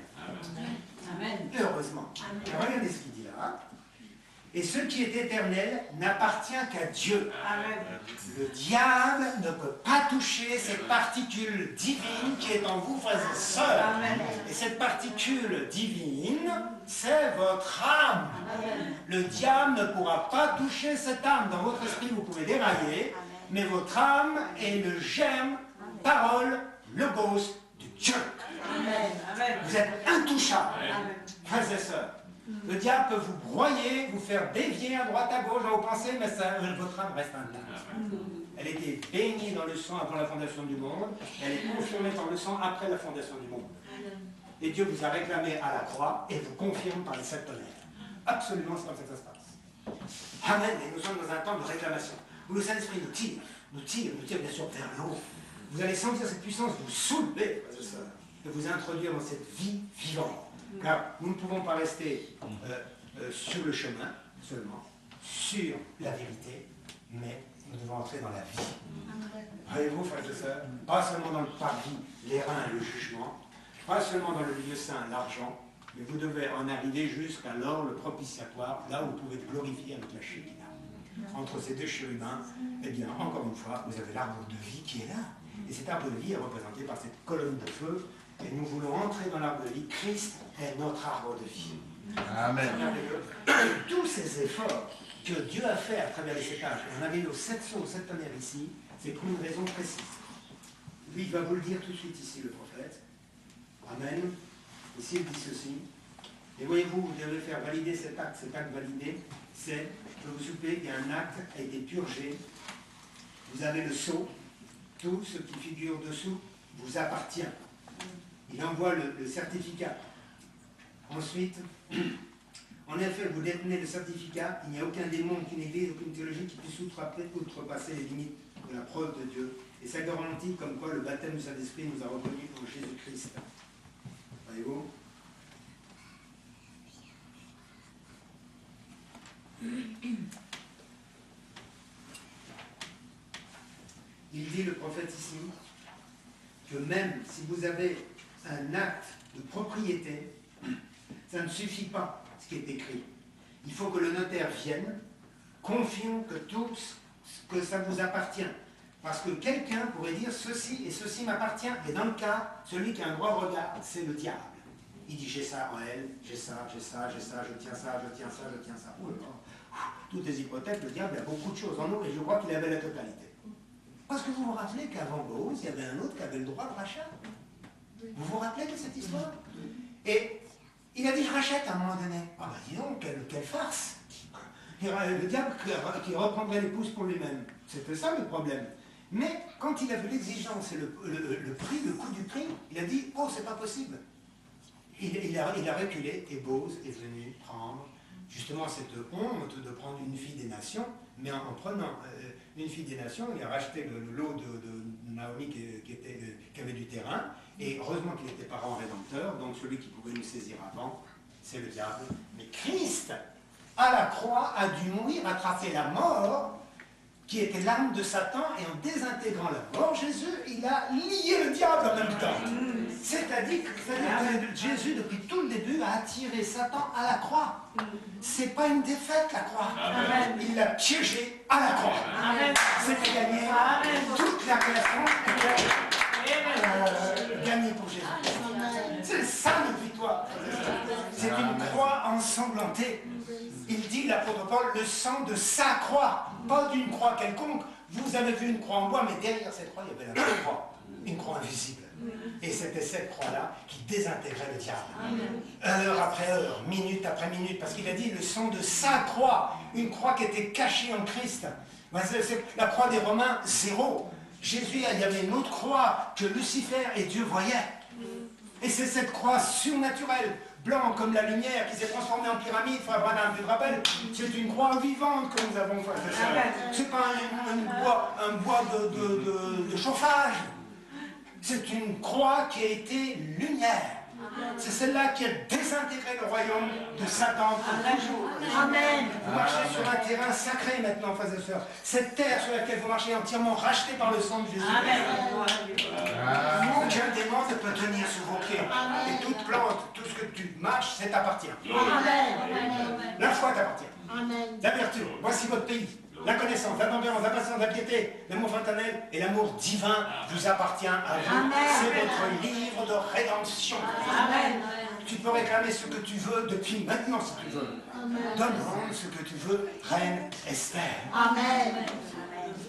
[SPEAKER 1] Amen. Heureusement. Amen. Regardez ce qu'il dit là. Et ce qui est éternel n'appartient qu'à Dieu. Amen. Le diable ne peut pas toucher cette particule divine qui est en vous, frères et sœurs. Amen. Et cette particule divine, c'est votre âme. Amen. Le diable ne pourra pas toucher cette âme. Dans votre esprit, vous pouvez dérailler, mais votre âme est le germe, parole, logos de Dieu. Vous êtes intouchables. Frères et sœurs, le diable peut vous broyer, vous faire dévier à droite à gauche dans vos pensées, mais votre âme reste intacte. Elle était baignée dans le sang avant la fondation du monde, elle est confirmée par le sang après la fondation du monde. Et Dieu vous a réclamé à la croix et vous confirme par les 7 tonnerres. Absolument, c'est comme ça que ça se passe. Amen. Et nous sommes dans un temps de réclamation, où le Saint-Esprit nous tire bien sûr vers le haut. Vous allez sentir cette puissance vous soulever, frères et sœurs, de vous introduire dans cette vie vivante. Car nous ne pouvons pas rester sur le chemin seulement, sur la vérité, mais nous devons entrer dans la vie. Voyez-vous, frères et sœurs, pas seulement dans le paradis, les reins et le jugement, pas seulement dans le lieu saint, l'argent, mais vous devez en arriver jusqu'à l'or, le propitiatoire, là où vous pouvez être glorifié avec la Shekinah. Entre ces deux chérubins, eh bien, encore une fois, vous avez l'arbre de vie qui est là. Et cet arbre de vie est représenté par cette colonne de feu. Et nous voulons entrer dans l'arbre de vie. Christ est notre arbre de vie.
[SPEAKER 2] Amen.
[SPEAKER 1] Tous ces efforts que Dieu a fait à travers les 7 âges, on avait nos 7 sceaux, 7 tonnerres ici, c'est pour une raison précise. Lui, il va vous le dire tout de suite ici, le prophète. Amen. Ici, il dit ceci. Et voyez-vous, vous devez faire valider cet acte validé, c'est, je vous souper, qu'il y a un acte a été purgé. Vous avez le sceau, tout ce qui figure dessous vous appartient. Il envoie le certificat. Ensuite, en effet, vous détenez le certificat, il n'y a aucun démon, aucune église, aucune théologie qui puisse outrepasser les limites de la preuve de Dieu. Et ça garantit comme quoi le baptême du Saint-Esprit nous a reconnus en Jésus-Christ. Voyez-vous ? Il dit, le prophète ici, que même si vous avez un acte de propriété, ça ne suffit pas, ce qui est écrit. Il faut que le notaire vienne, confirme que ça vous appartient. Parce que quelqu'un pourrait dire ceci et ceci m'appartient, et dans le cas, celui qui a un droit de regard, c'est le diable. Il dit j'ai ça en elle, j'ai ça, je tiens ça. Oh là là. Toutes les hypothèques, le diable a beaucoup de choses en nous, et je crois qu'il avait la totalité. Parce que vous vous rappelez qu'avant Boaz, il y avait un autre qui avait le droit de rachat. Vous vous rappelez de cette histoire? Et il a dit je rachète à un moment donné. Ah ben dis donc, quelle farce. Le diable qui reprendrait l'épouse pour lui-même. C'était ça le problème. Mais quand il a vu l'exigence et le prix, le coût du prix, il a dit oh c'est pas possible. Il a reculé et Boaz est venu prendre justement cette honte de prendre une fille des nations, mais en prenant une fille des nations, il a racheté le lot de Naomi qui avait du terrain, et heureusement qu'il était parent rédempteur, donc celui qui pouvait nous saisir avant, c'est le diable. Mais Christ, à la croix, a dû mourir, attraper la mort, qui était l'arme de Satan, et en désintégrant la mort, Jésus, il a lié le diable en même temps. C'est-à-dire que Jésus, depuis tout le début, a attiré Satan à la croix. C'est pas une défaite, la croix. Amen. Il l'a piégé à la croix. C'était gagné. Toute la création gagnée pour Jésus. C'est ça notre victoire. C'est une croix ensanglantée. Il dit, l'apôtre Paul, le sang de sa croix, pas d'une croix quelconque. Vous avez vu une croix en bois, mais derrière cette croix, il y avait la vraie croix, une croix invisible. Et c'était cette croix-là qui désintégrait le diable. Heure après heure, minute après minute, parce qu'il a dit le sang de sa croix, une croix qui était cachée en Christ. La croix des Romains, 0. Jésus, il y avait une autre croix que Lucifer et Dieu voyaient. Et c'est cette croix surnaturelle, blanc comme la lumière, qui s'est transformée en pyramide, frère Branham, tu te rappelles? C'est une croix vivante que nous avons faite. C'est pas un bois de chauffage. C'est une croix qui a été lumière. C'est celle-là qui a désintégré le royaume de Satan pour toujours. Amen. Vous marchez sur un terrain sacré maintenant, frères et sœurs. Cette terre sur laquelle vous marchez est entièrement rachetée par le sang de Jésus. Amen. Aucun démon ne peut tenir sur vos pieds. Et toute plante, tout ce que tu marches, c'est t'appartient. Amen. La foi t'appartient. Amen. La vertu, voici votre pays. La connaissance, la tempérance, la patience, la piété, l'amour fraternel et l'amour divin vous appartient à vous. C'est votre livre de rédemption. Amen. Tu peux réclamer ce que tu veux depuis maintenant si tu veux. Demande ce que tu veux, reine Esther. Amen.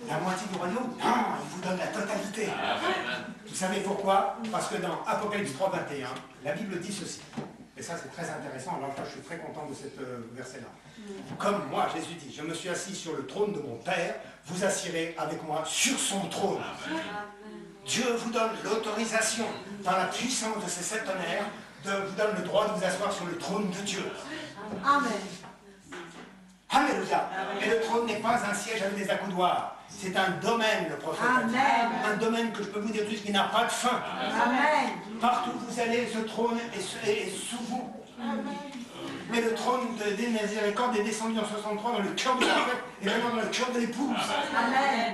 [SPEAKER 1] La moitié du royaume, non, il vous donne la totalité. Amen. Vous savez pourquoi? Parce que dans Apocalypse 3, 21, la Bible dit ceci. Et ça, c'est très intéressant. Alors là, je suis très content de cette verset-là. Comme moi, Jésus dit, je me suis assis sur le trône de mon Père, vous assirez avec moi sur son trône. Dieu vous donne l'autorisation, dans la puissance de ses sept tonnerres, vous donne le droit de vous asseoir sur le trône de Dieu.
[SPEAKER 3] Amen.
[SPEAKER 1] Alléluia. Et le trône n'est pas un siège avec des accoudoirs. C'est un domaine, le prophète a dit. Un domaine que je peux vous dire tout, qui n'a pas de fin.
[SPEAKER 3] Amen.
[SPEAKER 1] Partout où vous allez, ce trône est sous vous. Mais le trône des miséricordes est descendu en 63 dans le cœur de la fête et maintenant dans le cœur de l'épouse.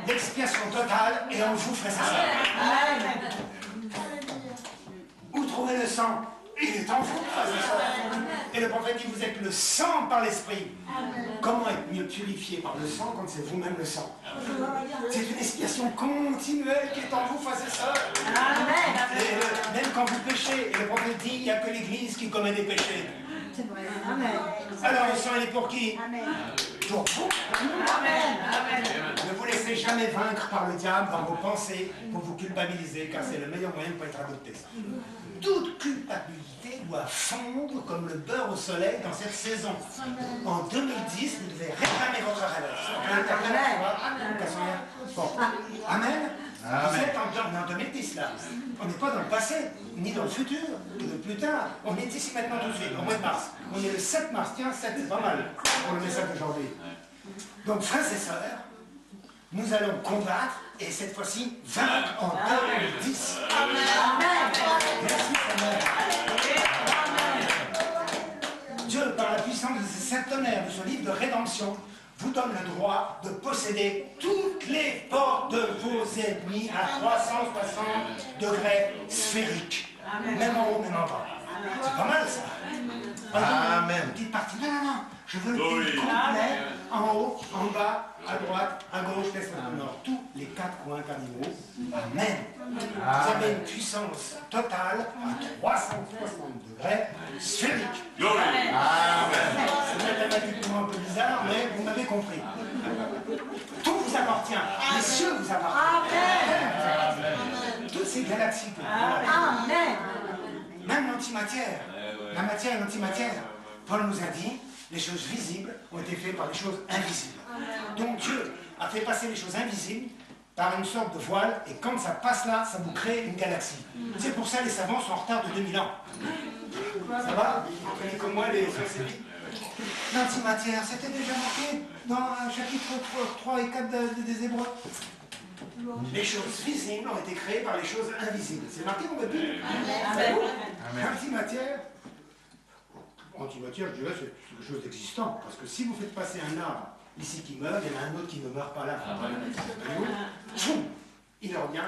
[SPEAKER 1] L'expiation totale est en vous, frères et sœurs. Où trouver le sang? Il est en vous, frères et sœurs. Et le prophète dit, vous êtes le sang par l'esprit. Comment être mieux purifié par le sang quand c'est vous-même le sang? C'est une expiation continuelle qui est en vous, frères et sœurs. Et même quand vous péchez, et le prophète dit, il n'y a que l'Église qui commet des péchés.
[SPEAKER 3] C'est vrai. Amen.
[SPEAKER 1] Alors le sang, il est pour qui?
[SPEAKER 3] Amen.
[SPEAKER 1] Pour vous.
[SPEAKER 3] Amen.
[SPEAKER 1] Ne vous laissez jamais vaincre par le diable dans vos pensées pour vous culpabiliser, car c'est le meilleur moyen de ne pas être adopté. Toute culpabilité doit fondre comme le beurre au soleil dans cette saison. En 2010, vous devez réclamer votre relève. Bon. Amen. Vous êtes en 2010 là. On n'est pas dans le passé, ni dans le futur, ou de plus tard. On est ici maintenant tout de suite, au mois de mars. On est le 7 mars, tiens, 7, c'est pas mal pour le message d'aujourd'hui. Donc, frères et sœurs, nous allons combattre et cette fois-ci vaincre en 2010. Amen. Merci Seigneur. Dieu, par la puissance de ces sept tonnerres, de ce livre de rédemption, vous donne le droit de posséder toutes les portes de vos ennemis à 360 degrés sphériques. Même en haut, même en bas. C'est pas mal ça.
[SPEAKER 2] Amen.
[SPEAKER 1] Une petite partie. Non. Je veux le pays complet, en haut, en bas, à droite, à gauche, l'est, au nord. Tous les quatre coins cardinaux. Amen. Vous avez une puissance totale à 360 degrés sphérique.
[SPEAKER 2] Amen.
[SPEAKER 1] C'est mathématiquement un peu bizarre, mais vous m'avez compris. Tout vous appartient. Les cieux vous appartiennent. Amen. Toutes ces galaxies que vous avez.
[SPEAKER 3] Amen.
[SPEAKER 1] Même l'antimatière. La matière et l'antimatière. Paul nous a dit, les choses visibles ont été faites par les choses invisibles. Donc Dieu a fait passer les choses invisibles par une sorte de voile, et quand ça passe là, ça vous crée une galaxie. C'est pour ça les savants sont en retard de 2000 ans. Ça va? Vous connaissez comme moi les scientifiques. L'antimatière, c'était déjà marqué dans le chapitre 3 et 4 des Hébreux. Les choses visibles ont été créées par les choses invisibles. C'est marqué dans votre Bible. L'antimatière, je dirais, c'est quelque chose d'existant. Parce que si vous faites passer un arbre ici qui meurt, il y en a un autre qui ne meurt pas là. Il revient là.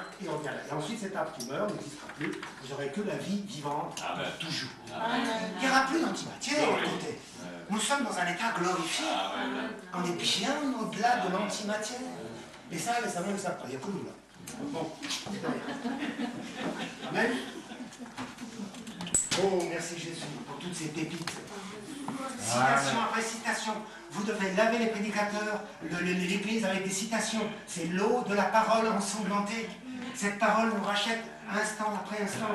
[SPEAKER 1] Et ensuite, cet arbre qui meurt n'existera plus. Vous n'aurez que la vie vivante toujours. Il n'y aura plus d'antimatière à côté. Nous sommes dans un état glorifié. On est bien au-delà de l'antimatière. Et ça, les savants ne le savent pas. Il n'y a que nous là. Bon, Amen. Oh, merci Jésus pour toutes ces pépites. Citation après citation. Vous devez laver les prédicateurs, l'église avec des citations. C'est l'eau de la parole ensanglantée. Cette parole nous rachète instant après instant.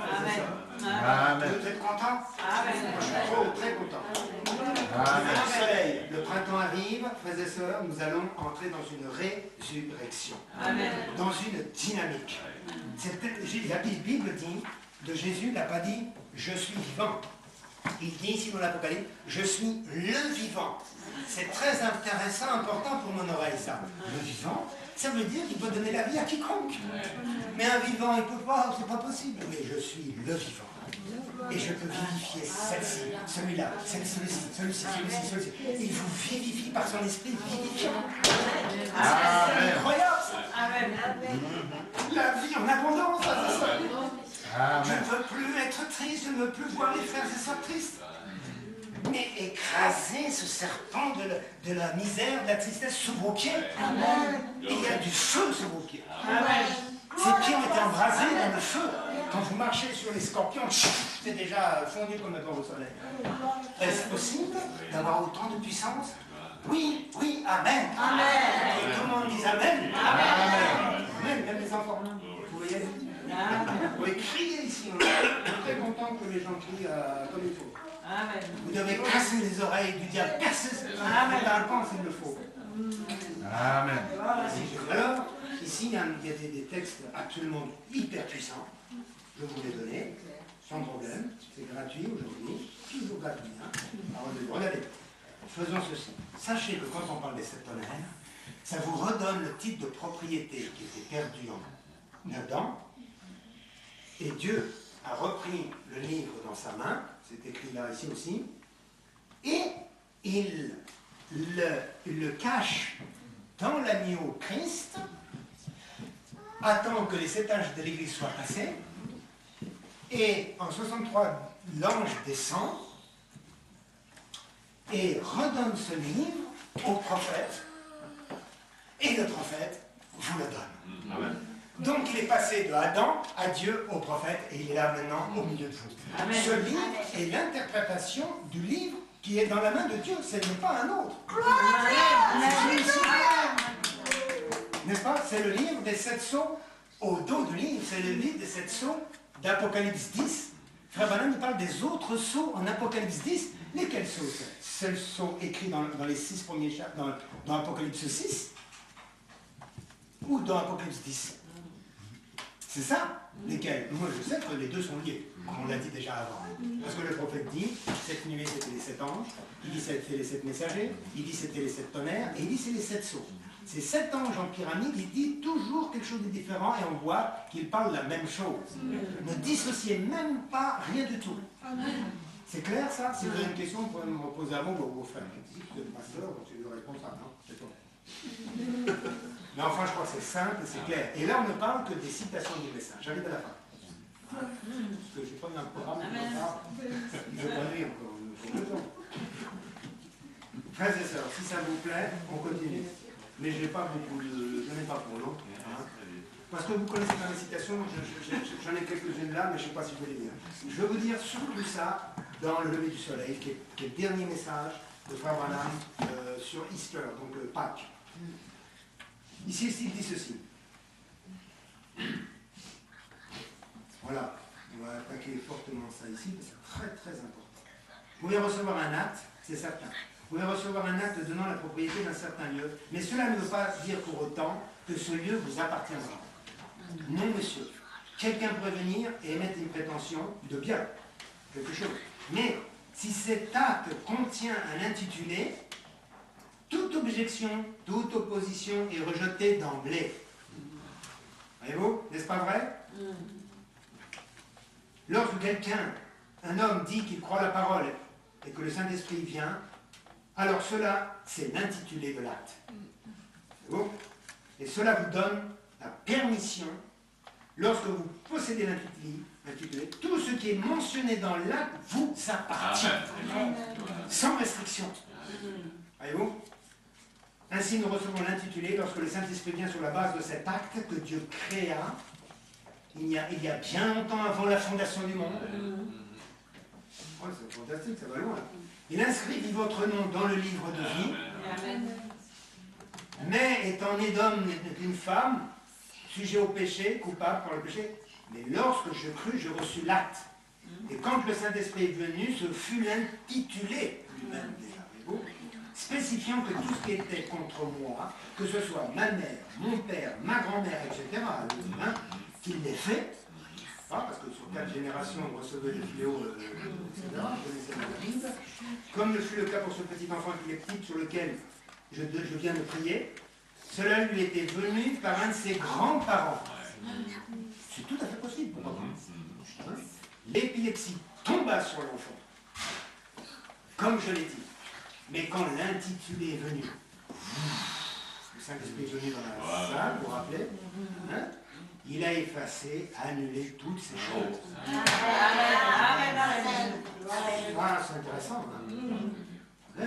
[SPEAKER 2] Amen.
[SPEAKER 1] Vous êtes contents? Moi, je suis très content. Le soleil, le printemps arrive, frères et sœurs, nous allons entrer dans une résurrection. Dans une dynamique. La Bible dit de Jésus, il n'a pas dit « je suis vivant ». Il dit ici dans l'Apocalypse « je suis le vivant ». C'est très intéressant, important pour mon oreille ça. Le vivant, ça veut dire qu'il peut donner la vie à quiconque. Mais un vivant, il ne peut pas, c'est pas possible. Mais je suis le vivant. Et je peux vivifier celle-ci, celui-là, celui-ci. Il vous vivifie par son esprit vivifiant. C'est incroyable ça. La vie en abondance, ça, c'est ça. Je ne veux plus être triste, je ne veux plus voir les frères et sœurs tristes. Mais écraser ce serpent de la misère, de la tristesse sous vos pieds. Il y a du feu sous vos pieds. Ces pieds ont été embrasés dans le feu. Quand vous marchez sur les scorpions, c'est déjà fondu comme un corps au soleil. Est-ce possible d'avoir autant de puissance? Oui, amen. Et tout le monde dit amen. Amen, même les enfants. Vous voyez? Vous pouvez crier ici. On est très content que les gens crient comme il faut.
[SPEAKER 3] Amen.
[SPEAKER 1] Vous devez casser les oreilles du diable. Casser ses oreilles. S'il le faut.
[SPEAKER 2] Amen.
[SPEAKER 1] Alors, ici, il y a des textes absolument hyper puissants. Je vous les donne, sans problème. C'est gratuit aujourd'hui. Toujours gratuit. Hein. Regardez. Faisons ceci. Sachez que quand on parle des 7 tonnerres, ça vous redonne le titre de propriété qui était perdu en Adam. Et Dieu a repris le livre dans sa main, c'est écrit là, ici aussi, et il le cache dans l'agneau Christ, attend que les 7 âges de l'Église soient passés, et en 63, l'ange descend et redonne ce livre au prophète, et le prophète vous le donne.
[SPEAKER 2] Amen.
[SPEAKER 1] Donc il est passé de Adam à Dieu au prophète, et il est là maintenant au milieu de vous.
[SPEAKER 3] Amen.
[SPEAKER 1] Ce livre est l'interprétation du livre qui est dans la main de Dieu, ce n'est pas un autre. N'est-ce pas? C'est le livre des 7 sceaux au dos du livre, c'est le livre des 7 sceaux d'Apocalypse 10. Frère Branham il parle des autres sceaux en Apocalypse 10. Lesquels sceaux c'est? C'est le sceau écrit dans les 6 premiers chapitres, dans Apocalypse 6 ou dans Apocalypse 10. C'est ça? Lesquels? Moi je sais que les deux sont liés, comme on l'a dit déjà avant. Parce que le prophète dit, cette nuée c'était les 7 anges, il dit c'était les 7 messagers, il dit c'était les 7 tonnerres, et il dit c'est les 7 sceaux. Ces 7 anges en pyramide, il dit toujours quelque chose de différent, et on voit qu'ils parlent la même chose. Ne dissociez même pas rien du tout. C'est clair ça? Si vous avez une question, vous pouvez me reposer avant ou au frère. C'est le pasteur, c'est le responsable, non? C'est toi. Mais enfin, je crois que c'est simple et c'est clair. Et là, on ne parle que des citations du message. J'arrive à la fin. Parce que je n'ai pas eu un programme, je vais pas lire encore. Frères et sœurs, si ça vous plaît, on continue. Mais je n'ai pas beaucoup de... Je n'ai pas pour l'autre. Hein. Parce que vous connaissez pas les citations, j'en ai quelques-unes là, mais je ne sais pas si je vais les dire. Je vais vous dire surtout ça dans le lever du soleil, qui est le dernier message de Frère Branham sur Easter, donc Pâques. Ici, il dit ceci. Voilà, on va attaquer fortement ça ici, c'est très très important. Vous pouvez recevoir un acte, c'est certain. Vous pouvez recevoir un acte donnant la propriété d'un certain lieu, mais cela ne veut pas dire pour autant que ce lieu vous appartiendra. Non, monsieur. Quelqu'un pourrait venir et émettre une prétention de bien, quelque chose. Mais si cet acte contient un intitulé, toute objection, toute opposition est rejetée d'emblée. Voyez-vous, n'est-ce pas vrai? Lorsque quelqu'un, un homme dit qu'il croit la parole et que le Saint-Esprit vient, alors cela, c'est l'intitulé de l'acte. Voyez-vous? Et cela vous donne la permission, lorsque vous possédez l'intitulé, tout ce qui est mentionné dans l'acte vous appartient. Sans restriction. Voyez-vous? Ainsi, nous recevons l'intitulé lorsque le Saint-Esprit vient sur la base de cet acte que Dieu créa il y a bien longtemps avant la fondation du monde. Oh, c'est fantastique, ça va loin. Il inscrit votre nom dans le livre de vie. Mais étant né d'homme et d'une femme, sujet au péché, coupable pour le péché, mais lorsque je crus, je reçus l'acte. Et quand le Saint-Esprit est venu, ce fut l'intitulé lui-même déjà. Voyez-vous, spécifiant que tout ce qui était contre moi, que ce soit ma mère, mon père, ma grand-mère, etc., hein, qu'il l'ait fait, parce que sur 4 générations, on recevait des fléaux, etc., je connaissais la Bible, comme le fut le cas pour ce petit enfant épileptique sur lequel je viens de prier, cela lui était venu par un de ses grands-parents. C'est tout à fait possible, pourquoi pas. L'épilepsie tomba sur l'enfant, comme je l'ai dit. Mais quand l'intitulé est venu, le Saint-Esprit est venu dans la salle, vous vous rappelez, hein, il a effacé, annulé toutes ces choses. Ah, c'est intéressant. Hein.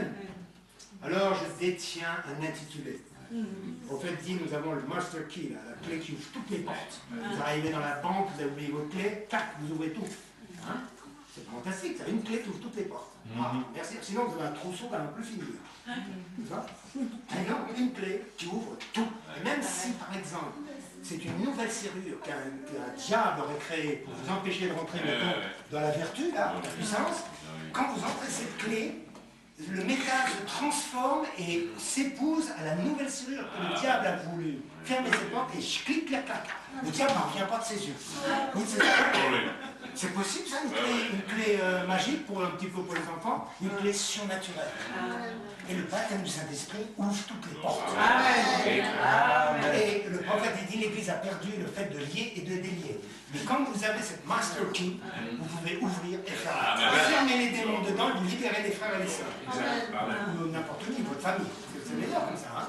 [SPEAKER 1] Alors, je détiens un intitulé. Le prophète dit, nous avons le master key, là, la clé qui ouvre toutes les portes. Vous arrivez dans la banque, vous avez oublié votre clé, tac, vous ouvrez tout. Hein? C'est fantastique, ça a une clé qui ouvre toutes les portes. Ah, merci. Sinon, vous avez un trousseau qui va non plus finir. C'est ça? Alors, une clé qui ouvre tout. Et même si, par exemple, c'est une nouvelle serrure qu'un diable aurait créée pour vous empêcher de rentrer maintenant dans la vertu, là, la puissance. Quand vous entrez cette clé, le métal se transforme et s'épouse à la nouvelle serrure que le diable a voulu fermer ses portes et clic, clac, clac. Le diable n'en revient pas de ses yeux. C'est possible ça, une clé magique pour un petit peu pour les enfants, une clé surnaturelle. Et le baptême du Saint-Esprit ouvre toutes les portes. Et le prophète dit l'Église a perdu le fait de lier et de délier. Mais quand vous avez cette master key, vous pouvez ouvrir et fermer. Vous fermez les démons dedans, vous libérez les frères et les sœurs. Ou n'importe qui, votre famille. C'est meilleur comme ça. Hein?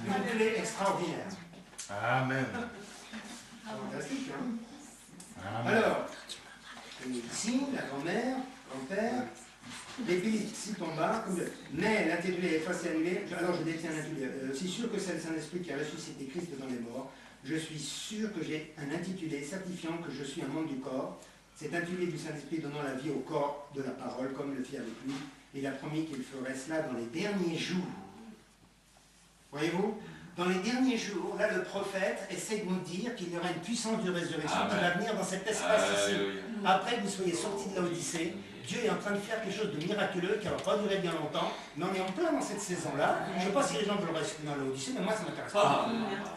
[SPEAKER 1] Une clé extraordinaire.
[SPEAKER 2] Amen.
[SPEAKER 1] Fantastique, hein?
[SPEAKER 2] Amen.
[SPEAKER 1] Alors, ici, la grand-mère, grand-père, l'Église ici en bas, mais l'intitulé est face annulé. Alors je détiens l'intitulé. Si sûr que c'est le Saint-Esprit qui a ressuscité Christ dans les morts, je suis sûr que j'ai un intitulé certifiant que je suis un membre du corps. Cet intitulé du Saint-Esprit donnant la vie au corps de la parole, comme le fit avec lui. Il a promis qu'il ferait cela dans les derniers jours. Voyez-vous? Dans les derniers jours, là, le prophète essaie de nous dire qu'il y aura une puissance de résurrection qui va venir dans cet espace ici. Après que vous soyez sortis de l'Odyssée, Dieu est en train de faire quelque chose de miraculeux qui ne va pas durer bien longtemps. Mais on est en plein dans cette saison-là. Je ne sais pas si les gens veulent rester dans l'Odyssée, mais moi, ça ne m'intéresse pas.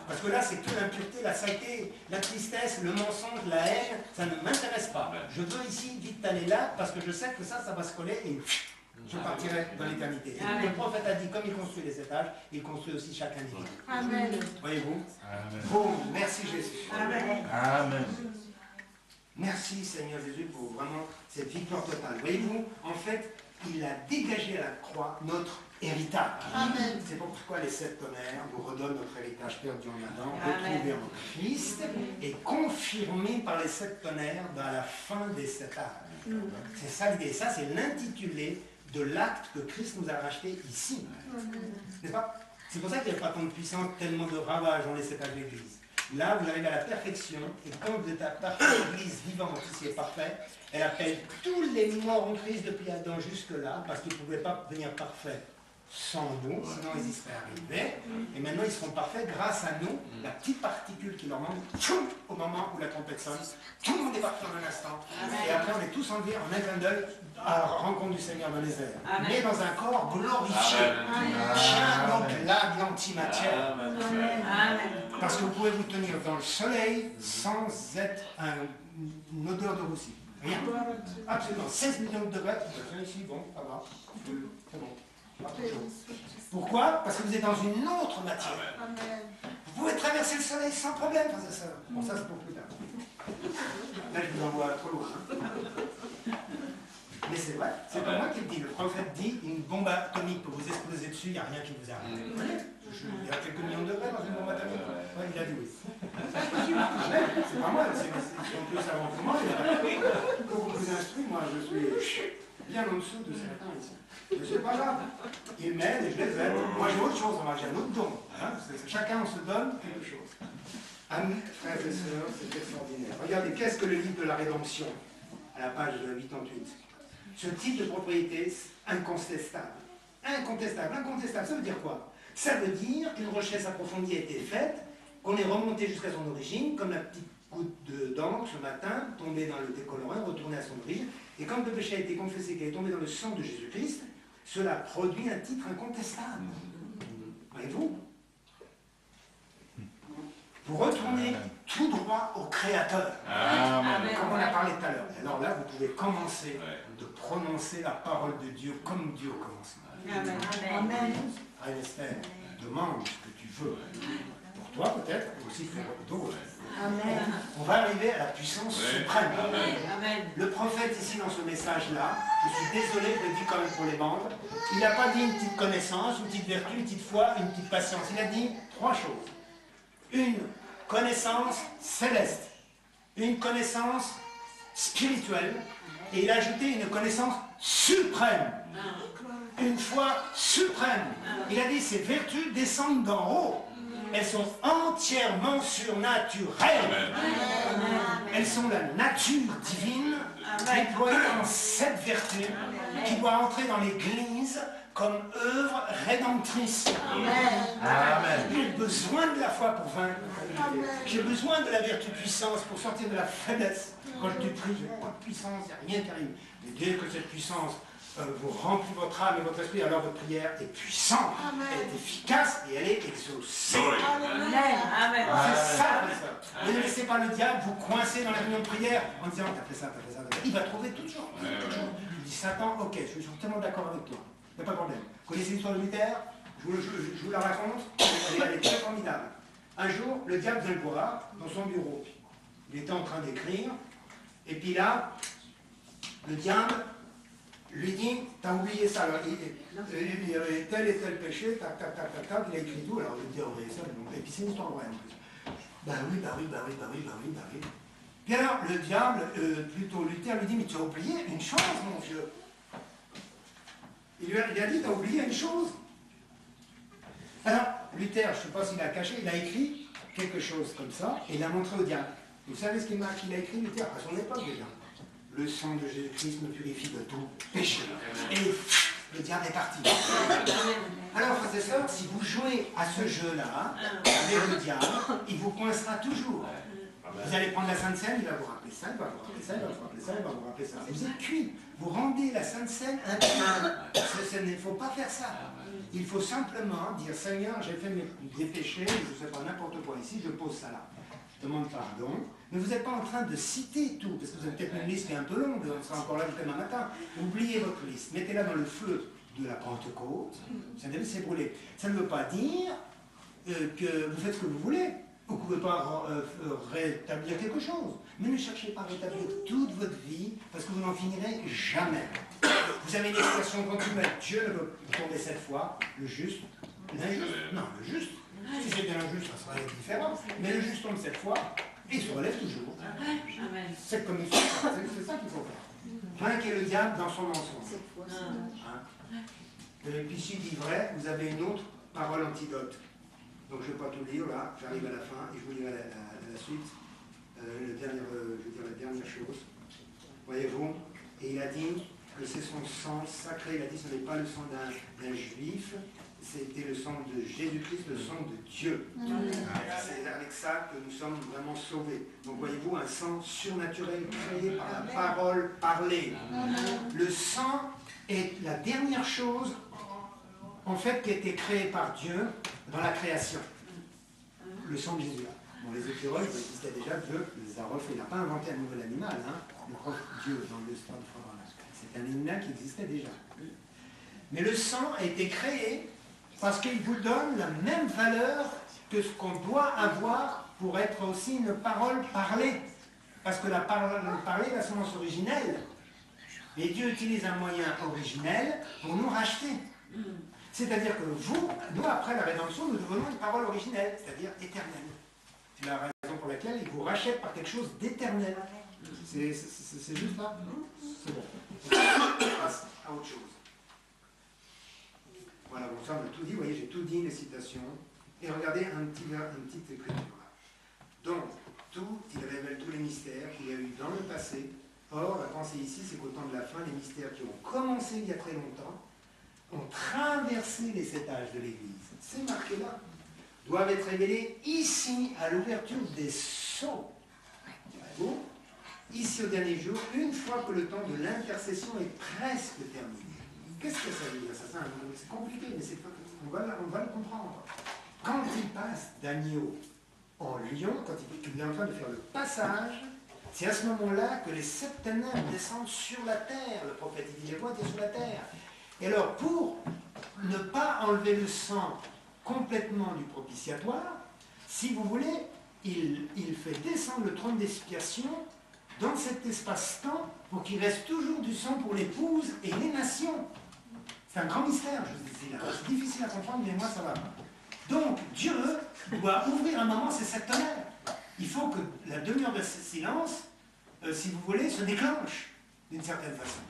[SPEAKER 1] Parce que là, c'est que l'impureté, la saleté, la tristesse, le mensonge, la haine, ça ne m'intéresse pas. Je veux ici vite aller là parce que je sais que ça va se coller et je partirai dans l'éternité. Le prophète a dit, comme il construit les étages, il construit aussi chaque individu.
[SPEAKER 3] Amen.
[SPEAKER 1] Voyez-vous?
[SPEAKER 2] Amen.
[SPEAKER 1] Bon, merci Jésus.
[SPEAKER 3] Amen.
[SPEAKER 2] Amen.
[SPEAKER 1] Merci Seigneur Jésus pour vraiment cette victoire totale. Voyez-vous, en fait, il a dégagé à la croix notre héritage.
[SPEAKER 3] Amen.
[SPEAKER 1] C'est pourquoi les 7 tonnerres nous redonnent notre héritage perdu en Adam, retrouvé en Christ et confirmé par les 7 tonnerres dans la fin des 7 âges. C'est ça l'idée. Ça, c'est l'intitulé de l'acte que Christ nous a racheté ici. N'est-ce pas? C'est pour ça qu'il n'y a pas tant de puissance, tellement de ravages dans les 7 âges de l'Église. Là, vous arrivez à la perfection, et quand vous êtes à parfaite l'Église vivante, qui est parfaite, elle appelle tous les morts en Christ depuis Adam jusque-là, parce qu'ils ne pouvaient pas devenir parfaits sans nous, sinon ils y seraient arrivés. Et maintenant, ils seront parfaits grâce à nous, la petite particule qui leur manque, tchoum, au moment où la trompette sonne. Tout le monde est parti en un instant. Et après, on est tous enlevés en un clin d'œil à la rencontre du Seigneur dans les airs. Mais dans un corps glorifié. Chien, donc là, de l'antimatière. Parce que vous pouvez vous tenir dans le soleil sans être une odeur de roussi. Rien. Absolument. 16 millions de degrés. Tiens ici, bon, ça va. C'est bon. Pourquoi? Parce que vous êtes dans une autre matière. Vous pouvez traverser le soleil sans problème. Bon, ça c'est pour plus tard. Là, je vous envoie trop loin. Mais c'est vrai, c'est pas moi qui le dis. Le prophète dit une bombe atomique peut vous exploser dessus, il n'y a rien qui vous arrive. Il y a quelques millions de degrés dans une bombe atomique. Ouais, il a dit oui. C'est pas moi, c'est en plus avant que moi. Quand vous vous instruisez, moi je suis bien en dessous de certains ici. Mais c'est pas grave. Ils m'aident et je les aide. Moi j'ai autre chose, moi j'ai un autre don. Hein. Chacun on se donne quelque chose. Amis, frères et sœurs, c'est extraordinaire. Regardez, qu'est-ce que le livre de la rédemption, à la page 88. Ce type de propriété incontestable. Incontestable, incontestable, ça veut dire quoi? Ça veut dire qu'une recherche approfondie a été faite, qu'on est remonté jusqu'à son origine, comme la petite goutte d'encre ce matin, tombée dans le décolorant, retournée à son origine, et quand le péché a été confessé, qu'elle est tombée dans le sang de Jésus-Christ, cela produit un titre incontestable. Voyez-vous? Vous retournez tout droit au Créateur, comme on a parlé tout à l'heure. Alors là, vous pouvez commencer de prononcer la parole de Dieu comme Dieu au commencement.
[SPEAKER 3] Amen.
[SPEAKER 1] Frère Esther, demande ce que tu veux. Pour toi peut-être, mais aussi pour d'autres.
[SPEAKER 3] Amen.
[SPEAKER 1] On va arriver à la puissance suprême.
[SPEAKER 3] Amen.
[SPEAKER 1] Le prophète ici dans ce message-là, je suis désolé, je le dis quand même pour les membres, il n'a pas dit une petite connaissance, une petite vertu, une petite foi, une petite patience. Il a dit 3 choses. Une connaissance céleste, une connaissance spirituelle, et il a ajouté une connaissance suprême, une foi suprême. Il a dit ces vertus descendent d'en haut. elles sont entièrement surnaturelles. Elles sont la nature divine déployée en cette vertu qui doit entrer dans l'Église comme œuvre rédemptrice.
[SPEAKER 2] Amen.
[SPEAKER 1] J'ai besoin de la foi pour vaincre. J'ai besoin de la vertu puissance pour sortir de la faiblesse. Quand je te prie, je n'ai pas de puissance, il n'y a rien qui arrive. Mais dès que cette puissance vous remplit votre âme et votre esprit, alors votre prière est puissante, elle est efficace et elle est exaucée.
[SPEAKER 3] Amen.
[SPEAKER 1] C'est ça, frère et sœur. Ne laissez pas le diable vous coincer dans la réunion de prière en disant t'as fait ça, t'as fait ça, t'as fait ça. Il va trouver toujours. Je dis Satan, ok, je suis tellement d'accord avec toi. Il n'y a pas de problème. Vous connaissez l'histoire de Luther? Je vous la raconte, elle est très formidable. Un jour, le diable vient le voir dans son bureau. Il était en train d'écrire, et puis là, le diable lui dit, t'as oublié ça, alors, il y avait tel et tel péché, tac, tac, tac, tac, tac, il a écrit tout, alors le diable, ça, et puis c'est une histoire vraie en plus. Bah oui. Puis alors, le diable, plutôt Luther, lui dit, mais tu as oublié une chose, mon vieux. Il lui a dit, t'as oublié une chose. Alors, Luther, je ne sais pas s'il a caché, il a écrit quelque chose comme ça, et il l'a montré au diable. Vous savez ce qu'il a écrit, Luther, à son époque déjà? Le sang de Jésus-Christ me purifie de tout péché. Et le diable est parti. Alors, frères et sœurs, si vous jouez à ce jeu-là, avec le diable, il vous coincera toujours. Vous allez prendre la Sainte Seine, il va vous rappeler ça, il va vous rappeler ça, il va vous rappeler ça, il va vous rappeler ça. Et vous êtes cuit. Vous rendez la Sainte Seine intime. Il ne faut pas faire ça. Il faut simplement dire, Seigneur, j'ai fait des péchés, je ne sais pas n'importe quoi ici, je pose ça là. Je demande pardon. Mais vous n'êtes pas en train de citer tout, parce que vous avez peut-être une liste qui est un peu longue, on sera encore là demain matin. Oubliez votre liste, mettez-la dans le feu de la Pentecôte, ça devait se brûler. Ça ne veut pas dire que vous faites ce que vous voulez. Vous ne pouvez pas rétablir quelque chose. Mais ne cherchez pas à rétablir toute votre vie, parce que vous n'en finirez jamais. Vous avez une expression continuelle. Dieu ne peut tomber 7 fois. Le juste, l'injuste. Non, le juste. Si c'était l'injuste, ça serait différent. Mais le juste tombe 7 fois, et il se relève toujours. C'est comme il faut faire. C'est ça qu'il faut faire. Vainquez le diable dans son mensonge. Hein? Et puis s'il dit vrai, vous avez une autre parole antidote. Donc je ne vais pas tout lire là, j'arrive à la fin et je vous lirai la suite, la dernière chose. Voyez-vous, et il a dit que c'est son sang sacré, il a dit que ce n'est pas le sang d'un juif, c'était le sang de Jésus-Christ, le sang de Dieu. C'est avec ça que nous sommes vraiment sauvés. Donc voyez-vous, un sang surnaturel créé par la parole parlée. Le sang est la dernière chose en fait qui a été créée par Dieu dans la création. Le sang de Jésus. Bon, les écureuils, ça existait déjà, Dieu les a refait. Il n'a pas inventé un nouvel animal, hein. Le prof Dieu dans l'histoire de Florent. C'est un animal qui existait déjà. Mais le sang a été créé parce qu'il vous donne la même valeur que ce qu'on doit avoir pour être aussi une parole parlée. Parce que la parole parlée est la semence originelle. Et Dieu utilise un moyen originel pour nous racheter. C'est-à-dire que nous, après la rédemption, nous devenons une parole originelle, c'est-à-dire éternelle. C'est la raison pour laquelle il vous rachète par quelque chose d'éternel. C'est juste là? C'est bon. On passe à autre chose. Voilà, bon, ça on a tout dit, vous voyez, j'ai tout dit, les citations. Et regardez un petit écriture là. Donc, il révèle tous les mystères qu'il y a eu dans le passé. Or, la pensée ici, c'est qu'au temps de la fin, les mystères qui ont commencé il y a très longtemps, ont traversé les 7 âges de l'Église. C'est marqué là. Doivent être révélés ici, à l'ouverture des sceaux. Bon, ici au dernier jour, une fois que le temps de l'intercession est presque terminé. Qu'est-ce que ça veut dire? Ça, c'est compliqué, mais on va le comprendre. Quand il passe d'agneau en lion, quand il est en train de faire le passage, c'est à ce moment-là que les 7 ténèbres descendent sur la terre. Le prophète dit, les voix étaient sur la terre. Et alors, pour ne pas enlever le sang complètement du propitiatoire, si vous voulez, il fait descendre le trône d'expiation dans cet espace-temps pour qu'il reste toujours du sang pour l'épouse et les nations. C'est un grand mystère, je vous dis là. C'est difficile à comprendre, mais moi ça va. Donc, Dieu doit ouvrir un moment ces 7 tonnerres. Il faut que la demeure de silence, si vous voulez, se déclenche d'une certaine façon.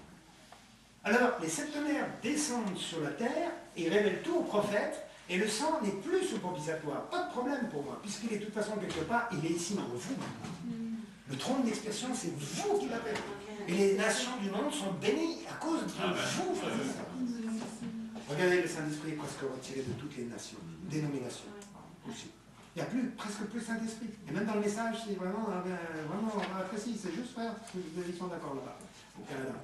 [SPEAKER 1] Alors, les 7 tonnerres descendent sur la terre et révèlent tout au prophète, Et le sang n'est plus sous propitiatoire. Pas de problème pour moi, puisqu'il est de toute façon quelque part, il est ici dans vous maintenant. Le trône d'expiation, c'est vous qui l'avez. Et les nations du monde sont bénies à cause de vous, frères et sœurs. Regardez, le Saint-Esprit est presque retiré de toutes les nations, dénominations aussi. Il n'y a presque plus Saint-Esprit. Et même dans le message, c'est vraiment précis. C'est juste, frère, ils sont d'accord là-bas, au Canada.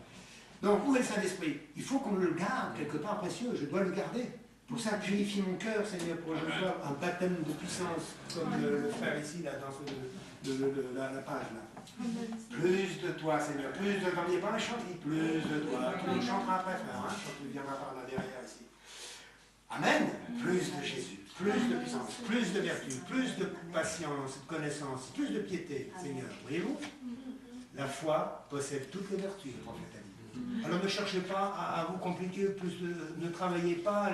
[SPEAKER 1] Donc, où est le Saint-Esprit? Il faut qu'on le garde quelque part précieux. Je dois le garder. Pour ça, purifie mon cœur, Seigneur, pour que je sois un baptême de puissance, comme le frère ici, là, dans la page, là. Plus de toi, Seigneur, plus de toi. Il n'y a pas un chant qui dit plus de toi. Tu nous chanteras après, frère, hein, quand tu viendras par là derrière ici. Amen. Plus de Jésus, plus de puissance, plus de vertu, plus de patience, de connaissance, plus de piété, Seigneur. Voyez-vous? La foi possède toutes les vertus, le prophète a dit. Alors ne cherchez pas à vous compliquer, ne travaillez pas,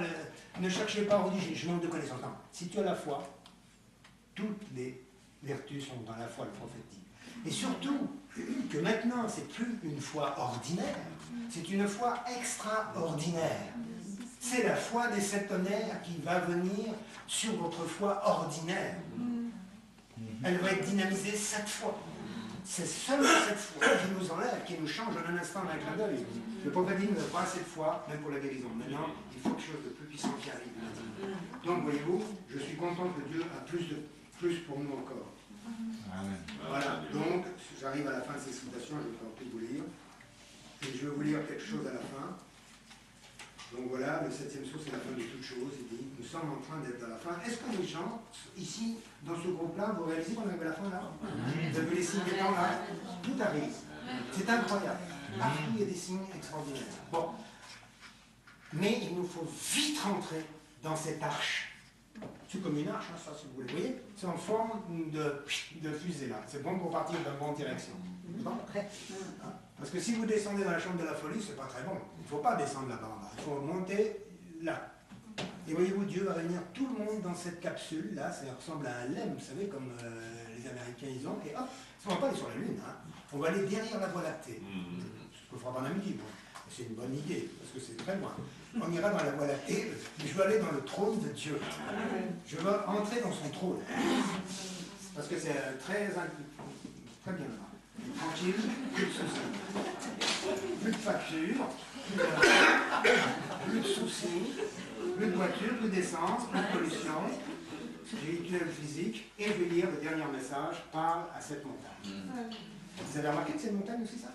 [SPEAKER 1] ne cherchez pas à vous dire je manque de connaissances. Non, si tu as la foi, toutes les vertus sont dans la foi, le prophète dit. Et surtout, que maintenant, c'est plus une foi ordinaire, c'est une foi extraordinaire. C'est la foi des septonnaires qui va venir sur votre foi ordinaire. Elle va être dynamisée 7 fois. C'est seulement cette foi qui nous enlève, qui nous change en un instant d'un clin d'œil. Le prophète dit, nous n'avons pas cette foi, même pour la guérison. Maintenant, il faut quelque chose de plus puissant qui arrive. Donc, voyez-vous, je suis content que Dieu a plus pour nous encore.
[SPEAKER 2] Amen.
[SPEAKER 1] Voilà, donc, j'arrive à la fin de ces citations, je ne vais pas plus vous lire. Et je vais vous lire quelque chose à la fin. Donc voilà, le 7e source, c'est la fin de toutes choses. Il dit, nous sommes en train d'être à la fin. Est-ce que les gens, ici, dans ce groupe-là, vous réalisez qu'on arrive à la fin là? Vous avez les signes des temps là? Tout arrive. C'est incroyable. Partout, il y a des signes extraordinaires. Bon. Mais il nous faut vite rentrer dans cette arche. C'est comme une arche, hein, ça, si vous voulez. Vous voyez? C'est en forme de fusée là. C'est bon pour partir dans la bonne direction. Bon, après. Hein? Parce que si vous descendez dans la chambre de la folie, c'est pas très bon. Il ne faut pas descendre là-bas en bas. Il faut monter là. Et voyez-vous, Dieu va réunir tout le monde dans cette capsule là. Ça ressemble à un lemme, vous savez, comme les Américains ils ont. Et hop, on ne va pas aller sur la Lune. Hein. On va aller derrière la Voie lactée. Ce qu'on fera pendant midi. Bon. C'est une bonne idée, parce que c'est très loin. On ira dans la Voie lactée, mais je veux aller dans le trône de Dieu. Je veux entrer dans son trône. Parce que c'est très bien là. Tranquille, plus de soucis. Plus de factures, plus de soucis, plus de voitures, plus d'essence, plus de pollution, spirituelle, physique. Et je vais lire le dernier message, parle à cette montagne. Vous avez remarqué que c'est une montagne aussi, ça?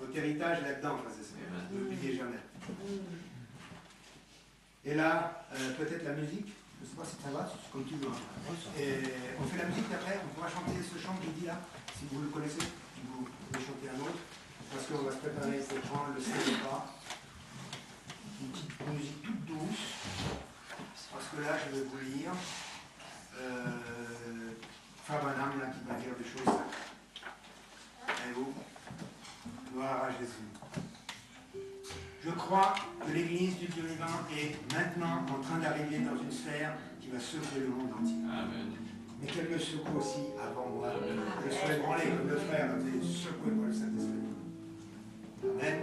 [SPEAKER 1] Votre héritage est là-dedans, c'est ça. N'oubliez jamais. Et là, peut-être la musique. Je ne sais pas si ça va, c'est comme tu veux. Et on fait la musique après, on pourra chanter ce chant que je dis là, si vous le connaissez, si vous voulez chanter un autre, parce qu'on va se préparer pour prendre le Saint-Repas. Une petite musique toute douce, parce que là, je vais vous lire Fabanam, là, qui va dire des choses sacrées. Allez-vous, gloire à Jésus. Je crois que l'Église du Dieu vivant est maintenant en train d'arriver dans une sphère qui va secouer le monde entier. Amen. Mais qu'elle me secoue aussi avant moi. Amen. Que je sois ébranlé comme le frère a été secoué par le Saint-Esprit. Amen.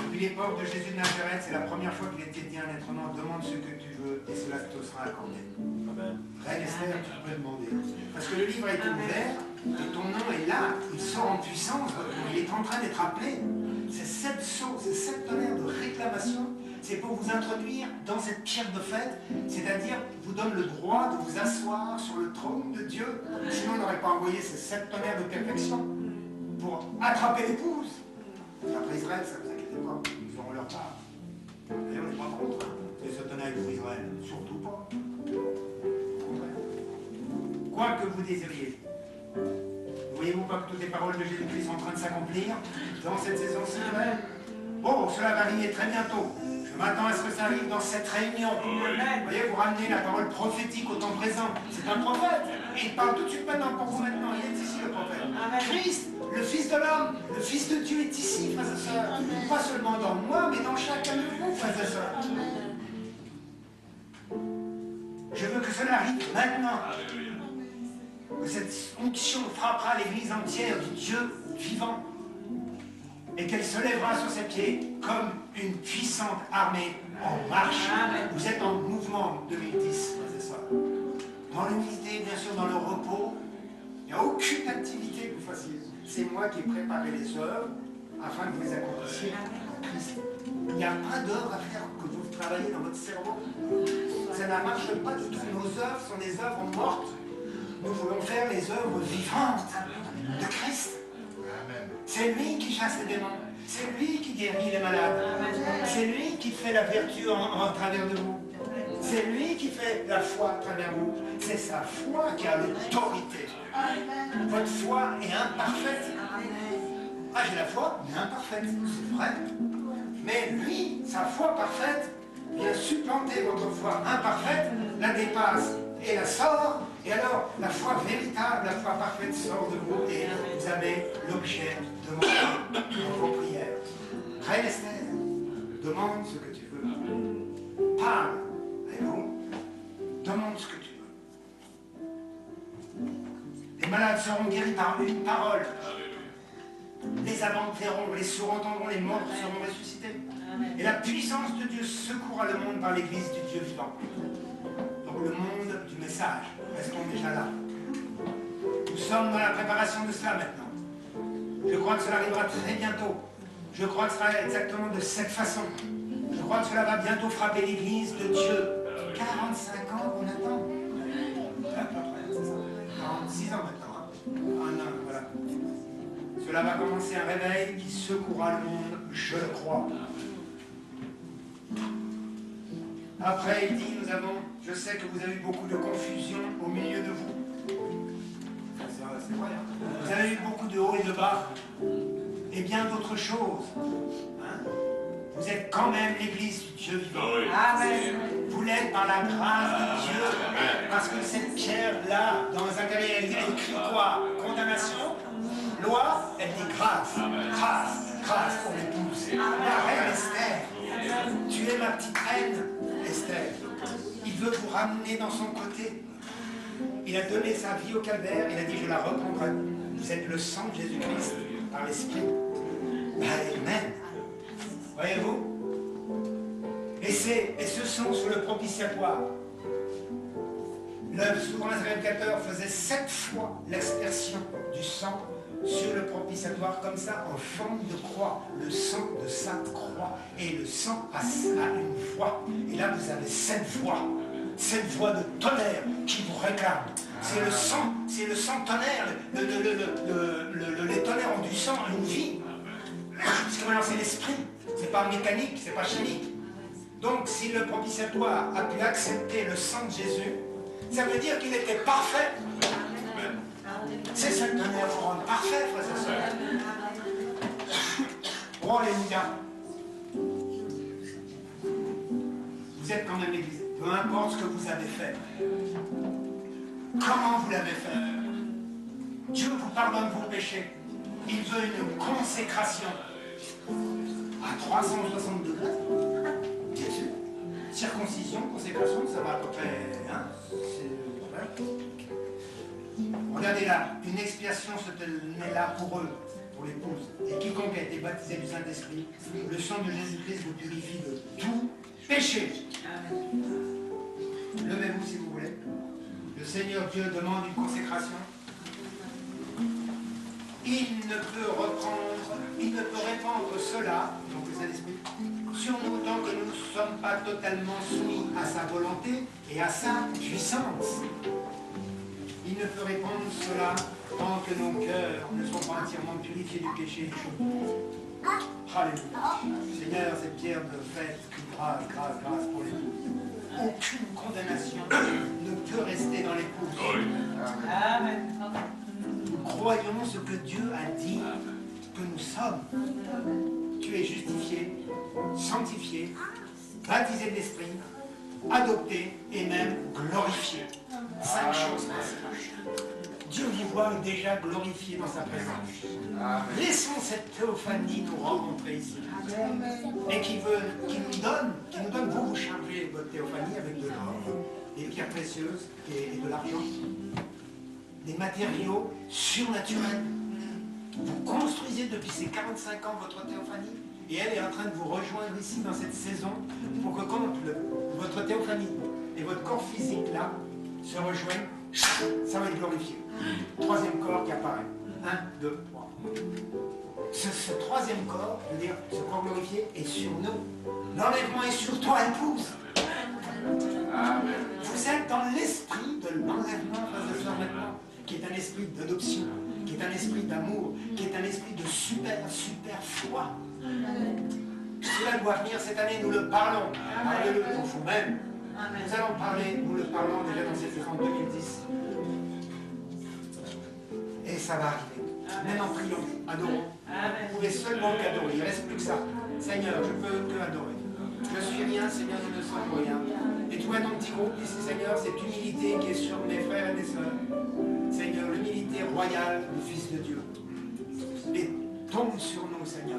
[SPEAKER 1] Depuis l'époque de Jésus de Nazareth, c'est la première fois qu'il était dit à un être humain, demande ce que tu veux et cela te sera accordé. Amen. Reine Esther, tu peux demander. Parce que le livre a été ouvert et ton nom est là, il sort en puissance, il est en train d'être appelé. Ces 7 sauts, ces 7 tonnerres de réclamation, c'est pour vous introduire dans cette pierre de fête, c'est-à-dire vous donne le droit de vous asseoir sur le trône de Dieu. Sinon, on n'aurait pas envoyé ces 7 tonnerres de perfection pour attraper l'épouse. Après Israël, ça ne vous inquiétez pas, ils auront leur part. Et on n'est pas contre les 7 tonnerres pour Israël, surtout pas. Au contraire. Quoi que vous désiriez. Voyez-vous pas que toutes les paroles de Jésus-Christ sont en train de s'accomplir dans cette saison-ci? Bon, cela va arriver très bientôt. Je m'attends à ce que ça arrive dans cette réunion. Vous voyez, vous ramenez la parole prophétique au temps présent. C'est un prophète. Et il parle tout de suite maintenant pour vous maintenant. Il est ici le prophète. Christ, le Fils de l'homme, le Fils de Dieu est ici, frères et sœurs. Pas seulement dans moi, mais dans chacun de vous, frères et sœurs. Je veux que cela arrive maintenant. Que cette onction frappera l'Église entière du Dieu vivant et qu'elle se lèvera sur ses pieds comme une puissante armée en marche. Vous êtes en mouvement 2010, c'est ça. Dans l'unité, bien sûr, dans le repos, il n'y a aucune activité que vous fassiez. C'est moi qui ai préparé les œuvres afin que vous les accomplissiez en Christ. Il n'y a pas d'œuvre à faire que vous travaillez dans votre cerveau. Ça ne marche pas du tout. Nos œuvres sont des œuvres mortes. Nous voulons faire les œuvres vivantes de Christ. C'est lui qui chasse les démons. C'est lui qui guérit les malades. C'est lui qui fait la vertu en travers de vous. C'est lui qui fait la foi à travers vous. C'est sa foi qui a l'autorité. Votre foi est imparfaite. Ah, j'ai la foi, mais imparfaite. C'est vrai. Mais lui, sa foi parfaite, vient supplanter votre foi imparfaite, la dépasse et la sort. Et alors, la foi véritable, la foi parfaite sort de vous et vous avez l'objet de vos prières. Reine Esther, demande ce que tu veux. Parle. Et vous, demande ce que tu veux. Les malades seront guéris par une parole. Les aveugles verront, les sourds entendront, les morts seront ressuscités. Et la puissance de Dieu secourra le monde par l'église du Dieu vivant. Donc le monde du message, restons déjà là. Nous sommes dans la préparation de cela maintenant. Je crois que cela arrivera très bientôt. Je crois que ce sera exactement de cette façon. Je crois que cela va bientôt frapper l'église de Dieu. 45 ans qu'on attend. À peu près, c'est ça. 46 ans maintenant. Un an, voilà. Cela va commencer un réveil qui secouera le monde, je le crois. Après, il dit, je sais que vous avez eu beaucoup de confusion au milieu de vous. C'est vrai. Vous avez eu beaucoup de hauts et de bas, et bien d'autres choses. Hein? Vous êtes quand même l'église du Dieu vivant. Amen. Vous l'êtes par la grâce de Dieu. Parce que cette pierre-là, dans Zacharie, elle écrit quoi? Condamnation? Loi, elle dit grâce. Grâce pour l'épouse. La reine Esther. Tu es ma petite reine, Esther. Il veut vous ramener dans son côté. Il a donné sa vie au calvaire. Il a dit, je la reprendrai. Vous êtes le sang de Jésus-Christ par l'Esprit. Amen. Voyez-vous? Et ce sang sur le propitiatoire. Le souverain sacrificateur faisait 7 fois l'aspersion du sang sur le propitiatoire, comme ça, en forme de croix, le sang de sa croix. Et le sang a une voix. Et là, vous avez 7 voix. 7 voix de tonnerre qui vous réclament. C'est le sang tonnerre. Les tonnerres ont du sang, une vie. Parce que maintenant, c'est l'esprit. C'est pas mécanique, c'est pas chimique. Donc, si le propitiatoire a pu accepter le sang de Jésus, ça veut dire qu'il était parfait. C'est ça le tonnerre, vous rendre parfait, frères et sœurs. Oh, alléluia. Vous êtes quand même l'église. Peu importe ce que vous avez fait. Comment vous l'avez fait. Dieu vous pardonne vos péchés. Il veut une consécration. À 360 degrés. Bien sûr. Circoncision, consécration, ça va à peu près. Hein, regardez là, une expiation se tenait là pour eux, pour l'épouse. Et quiconque a été baptisé du Saint-Esprit, le sang de Jésus-Christ vous purifie de tout péché. Levez-vous si vous voulez. Le Seigneur Dieu demande une consécration. Il ne peut répandre cela, donc le Saint-Esprit, sur nous tant que nous ne sommes pas totalement soumis à sa volonté et à sa puissance. Il ne peut répandre cela tant que nos cœurs ne sont pas entièrement purifiés du péché. Alléluia. Seigneur, cette pierre de fête, grâce pour l'épouse. Aucune condamnation ne peut rester dans l'épouse. Amen. Croyons ce que Dieu a dit que nous sommes. Tu es justifié, sanctifié, baptisé de l'Esprit, adopté et même glorifié. 5 choses principales. Dieu vous voit déjà glorifié dans sa présence. Laissons cette théophanie nous rencontrer ici. Et qui nous donne, vous chargez votre théophanie avec de l'or, des pierres précieuses et de l'argent. Des matériaux surnaturels. Vous construisez depuis ces 45 ans votre théophanie Et elle est en train de vous rejoindre ici dans cette saison pour que quand votre théophanie et votre corps physique là se rejoignent, ça va être glorifié. Troisième corps qui apparaît. 1, 2, 3. Ce troisième corps, je veux dire, ce corps glorifié est sur nous. L'enlèvement est sur toi, épouse. Amen. Vous êtes dans l'esprit de l'enlèvement, frères et sœurs, maintenant, qui est un esprit d'adoption, qui est un esprit d'amour, qui est un esprit de super foi. Cela doit venir cette année, nous le parlons. Parlez-le pour vous-même. Nous allons parler, nous le parlons déjà dans cette saison 2010. Et ça va arriver. Même en priant, adorons. Vous pouvez seulement qu'adorer. Il ne reste plus que ça. Seigneur, je peux que adorer. Je suis rien, Seigneur, je ne sommes rien. Et tu vois ton petit groupe ici, Seigneur, cette humilité qui est sur mes frères et mes sœurs. Seigneur, l'humilité royale du Fils de Dieu. Et tombe sur nous, Seigneur.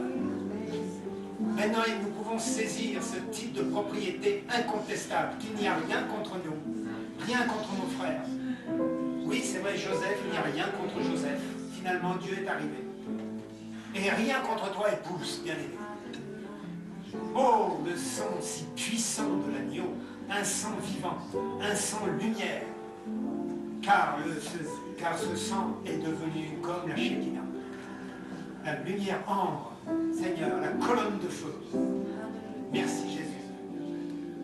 [SPEAKER 1] Maintenant, nous pouvons saisir ce type de propriété incontestable, qu'il n'y a rien contre nous, rien contre nos frères. Oui, c'est vrai, Joseph, il n'y a rien contre Joseph. Finalement, Dieu est arrivé. Et rien contre toi, épouse, bien-aimée. Oh, le sang si puissant de l'agneau, un sang vivant, un sang lumière, car ce sang est devenu comme la Shekinah. La lumière ambre, Seigneur, la colonne de feu. Merci Jésus.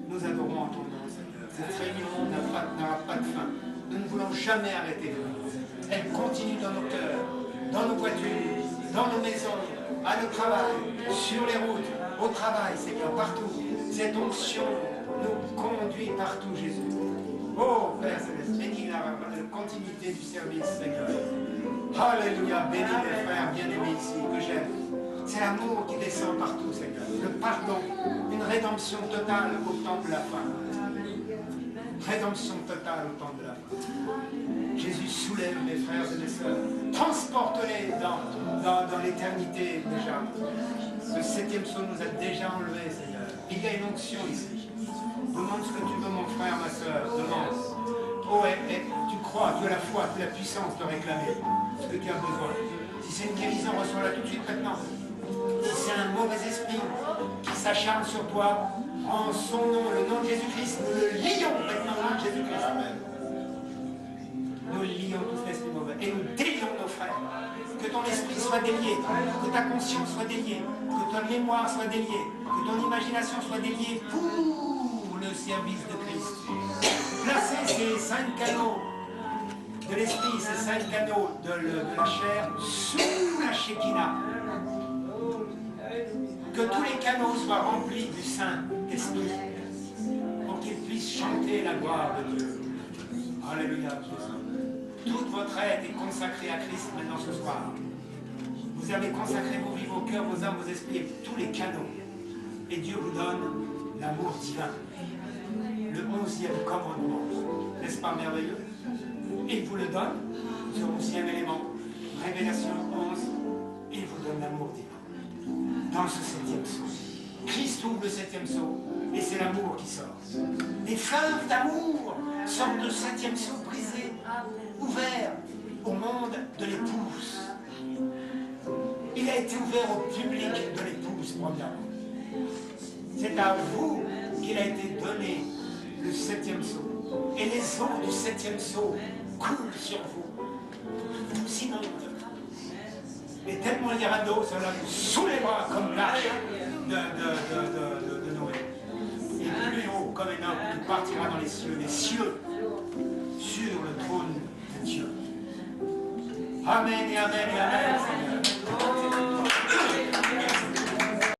[SPEAKER 1] Nous adorons en ton nom, Seigneur. Cette réunion n'aura pas de fin. Nous ne voulons jamais arrêter de nous. Elle continue dans nos cœurs, dans nos voitures, dans nos maisons, à nos travail, sur les routes, au travail, Seigneur, partout. Cette onction nous conduit partout, Jésus. Oh, Père Céleste, bénis la continuité du service, Seigneur. Alléluia, bénis les frères bien-aimés ici, que j'aime. C'est l'amour qui descend partout, Seigneur. Le pardon, une rédemption totale au temps de la fin. Rédemption totale au temps de la fin. Jésus soulève mes frères et mes sœurs. Transporte-les dans l'éternité déjà. Le 7e psaume nous a déjà enlevés, Seigneur. Il y a une onction ici. Demande ce que tu veux, mon frère, ma sœur. Demande. Oh, tu crois, tu as la foi, tu as la puissance de réclamer ce que tu as besoin. Si c'est une guérison, reçois-la tout de suite maintenant. Si c'est un mauvais esprit qui s'acharne sur toi, en son nom, le nom de Jésus-Christ, nous le lions maintenant au nom de Jésus-Christ. Nous lions tout cet esprit mauvais et nous délions nos frères. Que ton esprit soit délié, que ta conscience soit déliée, que ta mémoire soit déliée, que ton imagination soit déliée pour le service de Christ. Placez ces 5 canaux de l'esprit, ces 5 canaux de la chair sous la Shekinah. Que tous les canaux soient remplis du Saint-Esprit pour qu'ils puissent chanter la gloire de Dieu. Alléluia. Toute votre aide est consacrée à Christ maintenant ce soir. Vous avez consacré vos vies, vos cœurs, vos âmes, vos esprits et tous les canaux. Et Dieu vous donne l'amour divin. Le 11e commandement. N'est-ce pas merveilleux? Il vous le donne, ce 11e élément. Révélation 11. Il vous donne l'amour divin. Dans ce 7e saut. Christ ouvre le 7e saut et c'est l'amour qui sort. Les fleuves d'amour sortent de 7e saut brisé, ouvert au monde de l'épouse. Il a été ouvert au public de l'épouse, premièrement. C'est à vous qu'il a été donné le 7e saut. Et les eaux du 7e saut coulent sur vous. Vous inondent. Et tellement il y aura d'eau, cela vous soulèvera comme l'arche de Noé. Et plus haut, comme un homme qui partira dans les cieux, sur le trône de Dieu. Amen et amen et amen.